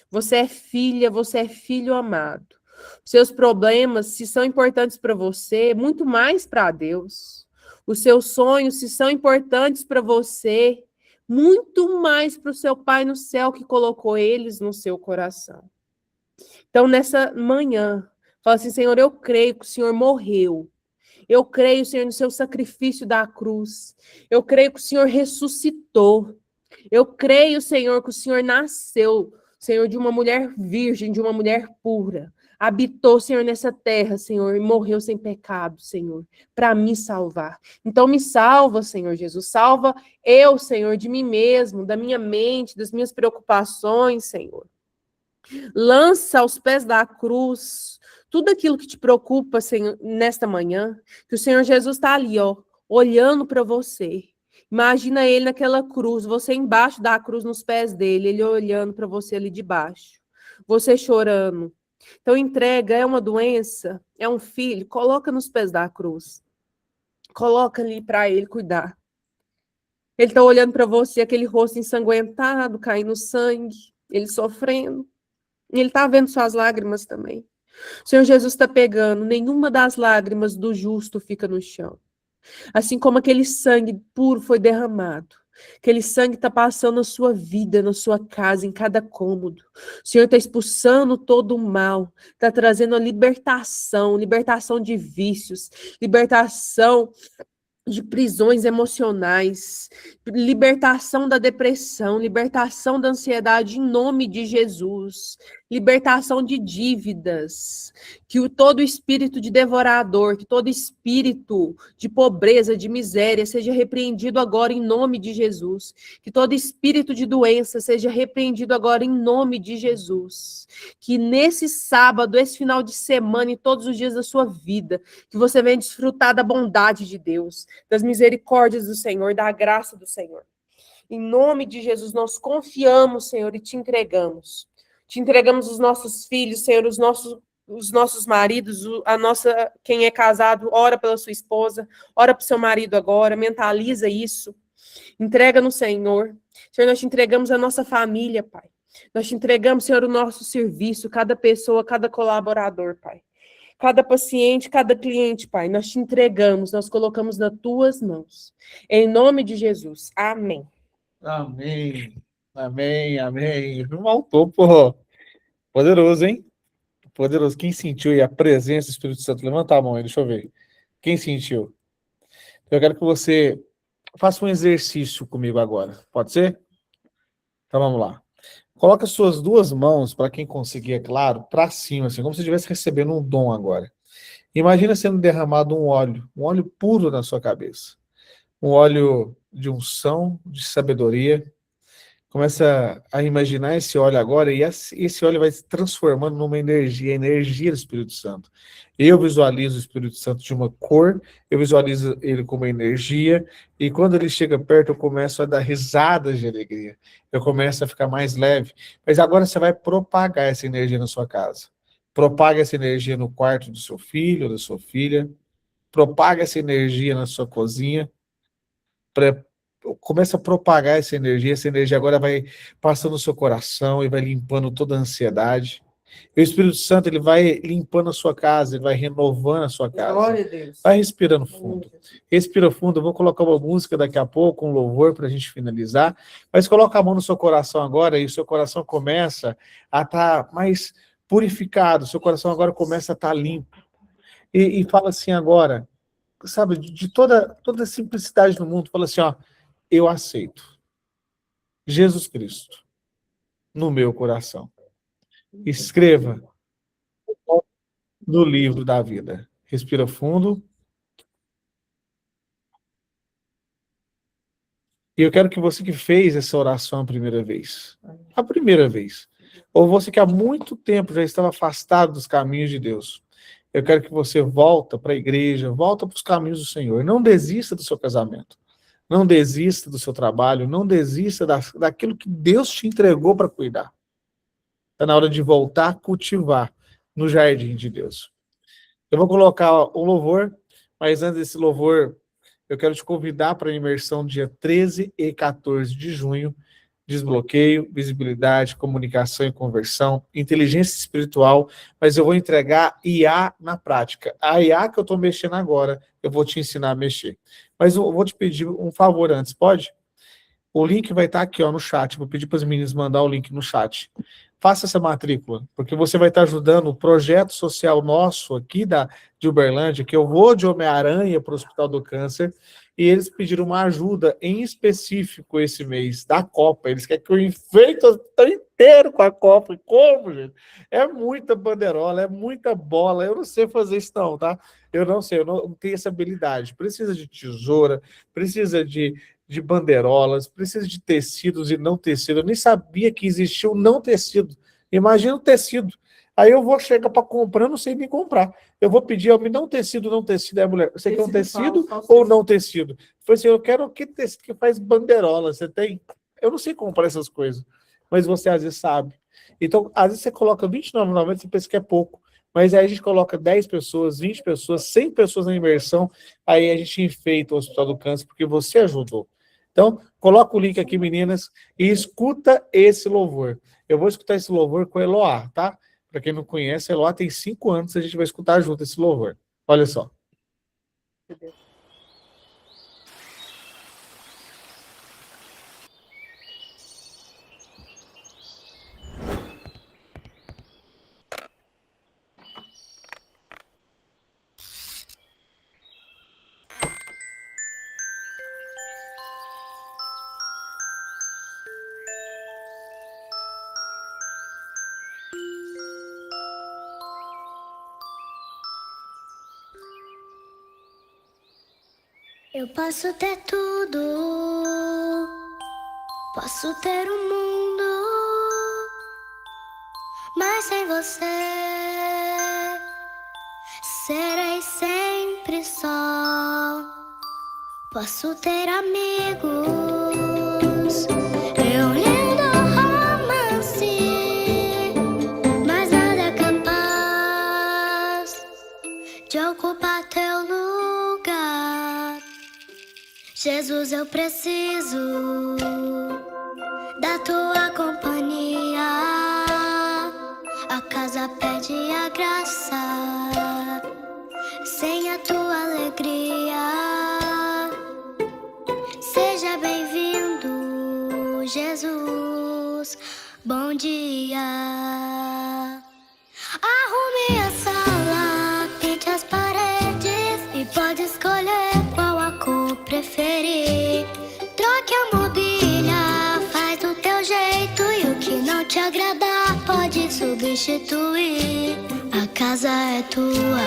Você é filha, você é filho amado. Seus problemas, se são importantes para você, muito mais para Deus. Os seus sonhos, se são importantes para você, muito mais para o seu Pai no céu que colocou eles no seu coração. Então, nessa manhã, fala assim, Senhor, eu creio que o Senhor morreu. Eu creio, Senhor, no seu sacrifício da cruz. Eu creio que o Senhor ressuscitou. Eu creio, Senhor, que o Senhor nasceu, Senhor, de uma mulher virgem, de uma mulher pura. Habitou, Senhor, nessa terra, Senhor, e morreu sem pecado, Senhor, para me salvar. Então me salva, Senhor Jesus. Salva eu, Senhor, de mim mesmo, da minha mente, das minhas preocupações, Senhor. Lança aos pés da cruz tudo aquilo que te preocupa, Senhor, nesta manhã, que o Senhor Jesus está ali, ó, olhando para você. Imagina ele naquela cruz, você embaixo da cruz, nos pés dele, ele olhando para você ali de baixo, você chorando. Então entrega, é uma doença, é um filho, coloca nos pés da cruz. Coloca ali para ele cuidar. Ele está olhando para você, aquele rosto ensanguentado, caindo sangue, ele sofrendo. E ele está vendo suas lágrimas também. O Senhor Jesus está pegando, nenhuma das lágrimas do justo fica no chão. Assim como aquele sangue puro foi derramado, Aquele sangue está passando na sua vida, na sua casa, em cada cômodo. O Senhor está expulsando todo o mal, está trazendo a libertação, libertação de vícios, libertação de prisões emocionais, libertação da depressão, libertação da ansiedade em nome de Jesus, libertação de dívidas, que todo espírito de devorador, que todo espírito de pobreza, de miséria seja repreendido agora em nome de Jesus, que todo espírito de doença seja repreendido agora em nome de Jesus, que nesse sábado, esse final de semana e todos os dias da sua vida, que você venha desfrutar da bondade de Deus, das misericórdias do Senhor, da graça do Senhor. Em nome de Jesus, nós confiamos, Senhor, e te entregamos. Te entregamos os nossos filhos, Senhor, os nossos maridos, quem é casado, ora pela sua esposa, ora para o seu marido agora, mentaliza isso. Entrega no Senhor. Senhor, nós te entregamos a nossa família, Pai. Nós te entregamos, Senhor, o nosso serviço, cada pessoa, cada colaborador, Pai. Cada paciente, cada cliente, Pai, nós te entregamos, nós colocamos nas tuas mãos. Em nome de Jesus. Amém. Amém. Amém, amém. Não faltou, pô. Poderoso, hein? Poderoso. Quem sentiu aí a presença do Espírito Santo? Levanta a mão aí, deixa eu ver. Quem sentiu? Eu quero que você faça um exercício comigo agora. Pode ser? Então vamos lá. Coloca as suas duas mãos, para quem conseguir, é claro, para cima, assim, como se estivesse recebendo um dom agora. Imagina sendo derramado um óleo puro na sua cabeça. Um óleo de unção, de sabedoria. Começa a imaginar esse óleo agora e esse óleo vai se transformando numa energia, a energia do Espírito Santo. Eu visualizo o Espírito Santo de uma cor, eu visualizo ele como uma energia, e quando ele chega perto eu começo a dar risadas de alegria. Eu começo a ficar mais leve. Mas agora você vai propagar essa energia na sua casa. Propaga essa energia no quarto do seu filho, da sua filha. Propaga essa energia na sua cozinha. Começa a propagar essa energia agora vai passando no seu coração e vai limpando toda a ansiedade. E o Espírito Santo, ele vai limpando a sua casa, ele vai renovando a sua casa. Glória a Deus. Vai respirando fundo. Respira fundo, eu vou colocar uma música daqui a pouco, um louvor para a gente finalizar, mas coloca a mão no seu coração agora e o seu coração começa a estar mais purificado, o seu coração agora começa a estar limpo. E fala assim agora, sabe, de toda a simplicidade do mundo, fala assim, ó, eu aceito Jesus Cristo no meu coração. Escreva no livro da vida. Respira fundo. E eu quero que você que fez essa oração a primeira vez, ou você que há muito tempo já estava afastado dos caminhos de Deus, eu quero que você volta para a igreja, volta para os caminhos do Senhor. Não desista do seu casamento. Não desista do seu trabalho, não desista daquilo que Deus te entregou para cuidar. Está na hora de voltar a cultivar no jardim de Deus. Eu vou colocar um louvor, mas antes desse louvor, eu quero te convidar para a imersão dia 13 e 14 de junho. Desbloqueio, visibilidade, comunicação e conversão, inteligência espiritual, mas eu vou entregar IA na prática. A IA que eu estou mexendo agora, eu vou te ensinar a mexer. Mas eu vou te pedir um favor antes, pode? O link vai estar aqui, ó, no chat. Vou pedir para as meninas mandar o link no chat. Faça essa matrícula, porque você vai estar ajudando o projeto social nosso aqui de Uberlândia, que eu vou de Homem-Aranha para o Hospital do Câncer, e eles pediram uma ajuda em específico esse mês, da Copa. Eles querem que eu enfeite o hospital inteiro com a Copa. E como, gente? É muita banderola, é muita bola. Eu não sei fazer isso não, tá? Eu não sei, eu não tenho essa habilidade. Precisa de tesoura, precisa de bandeirolas, precisa de tecidos e não tecido. Eu nem sabia que existia o não tecido. Imagina o tecido. Aí eu vou chegar para comprar, não sei me comprar. Eu vou pedir, me dá um tecido, não tecido. Aí a mulher, você quer um tecido ou não tecido? Eu falei assim, eu quero que tecido que faz bandeirola. Você tem? Eu não sei comprar essas coisas, mas você às vezes sabe. Então, às vezes você coloca R$29,90, você pensa que é pouco. Mas aí a gente coloca 10 pessoas, 20 pessoas, 100 pessoas na imersão, aí a gente enfeita o Hospital do Câncer, porque você ajudou. Então, coloca o link aqui, meninas, e escuta esse louvor. Eu vou escutar esse louvor com a Eloá, tá? Para quem não conhece, a Eloá tem 5 anos, a gente vai escutar junto esse louvor. Olha só. Eu posso ter tudo, posso ter o mundo, mas sem você serei sempre só. Posso ter amigos, eu lindo romance, mas nada é capaz de ocupar teu lugar. Jesus, eu preciso da tua companhia. A casa pede a graça, sem a tua alegria. Seja bem-vindo, Jesus. Bom dia. Arrume a sala, pinte as paredes e pode escolher qual a cor preferir. Troque a mobília, faz do teu jeito e o que não te agradar pode substituir. A casa é tua,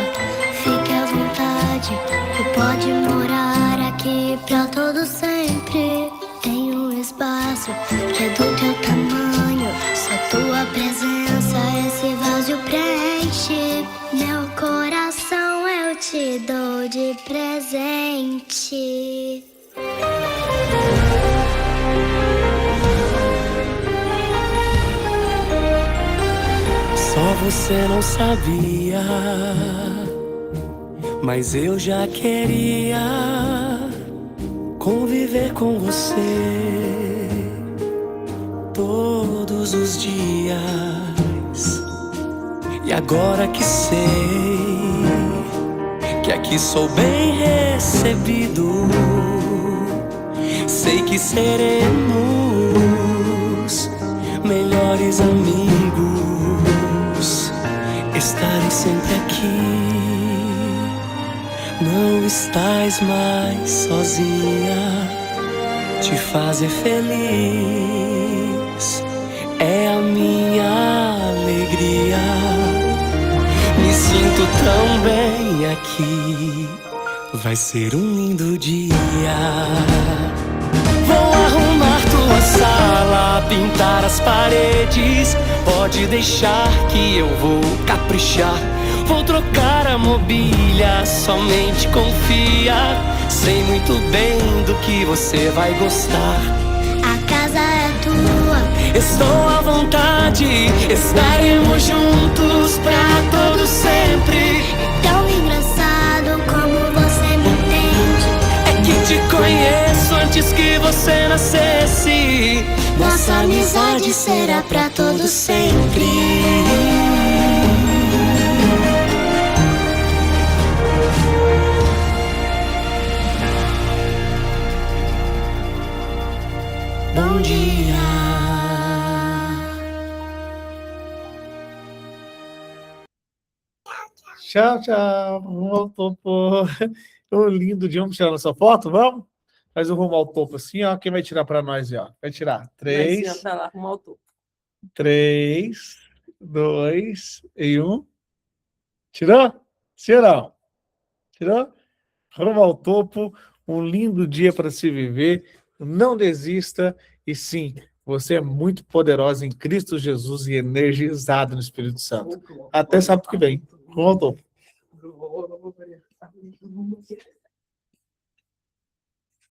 fique à vontade. Tu pode morar aqui pra todo sempre. Tem um espaço que é do teu tamanho. Só tua presença esse vazio preenche. Meu coração eu te dou de presente. Só você não sabia, mas eu já queria conviver com você todos os dias. E agora que sei que aqui sou bem recebido, sei que seremos melhores amigos. Estarei sempre aqui, não estás mais sozinha. Te fazer feliz é a minha alegria. Me sinto tão bem aqui, vai ser um lindo dia. Vou arrumar tua sala, pintar as paredes. Pode deixar que eu vou caprichar. Vou trocar a mobília, somente confia. Sei muito bem do que você vai gostar. A casa é tua, Estou à vontade, estaremos juntos pra todo sempre. tão engraçado como você me entende. É que te conheço antes que você nascesse. Nossa amizade será pra todo sempre. Bom dia. Tchau, tchau. Rumo ao topo. Ô, lindo dia. Vamos tirar nossa foto? Vamos? Faz o rumo ao topo assim, ó. Quem vai tirar para nós, ó? Vai tirar. 3, Tá lá, arrumar o topo. 3, 2 e 1. Tirou? Tirou? Tirou? Rumo ao topo. Um lindo dia para se viver. Não desista. E sim, você é muito poderosa em Cristo Jesus e energizado no Espírito Santo. Até sábado que vem. Rumo ao topo.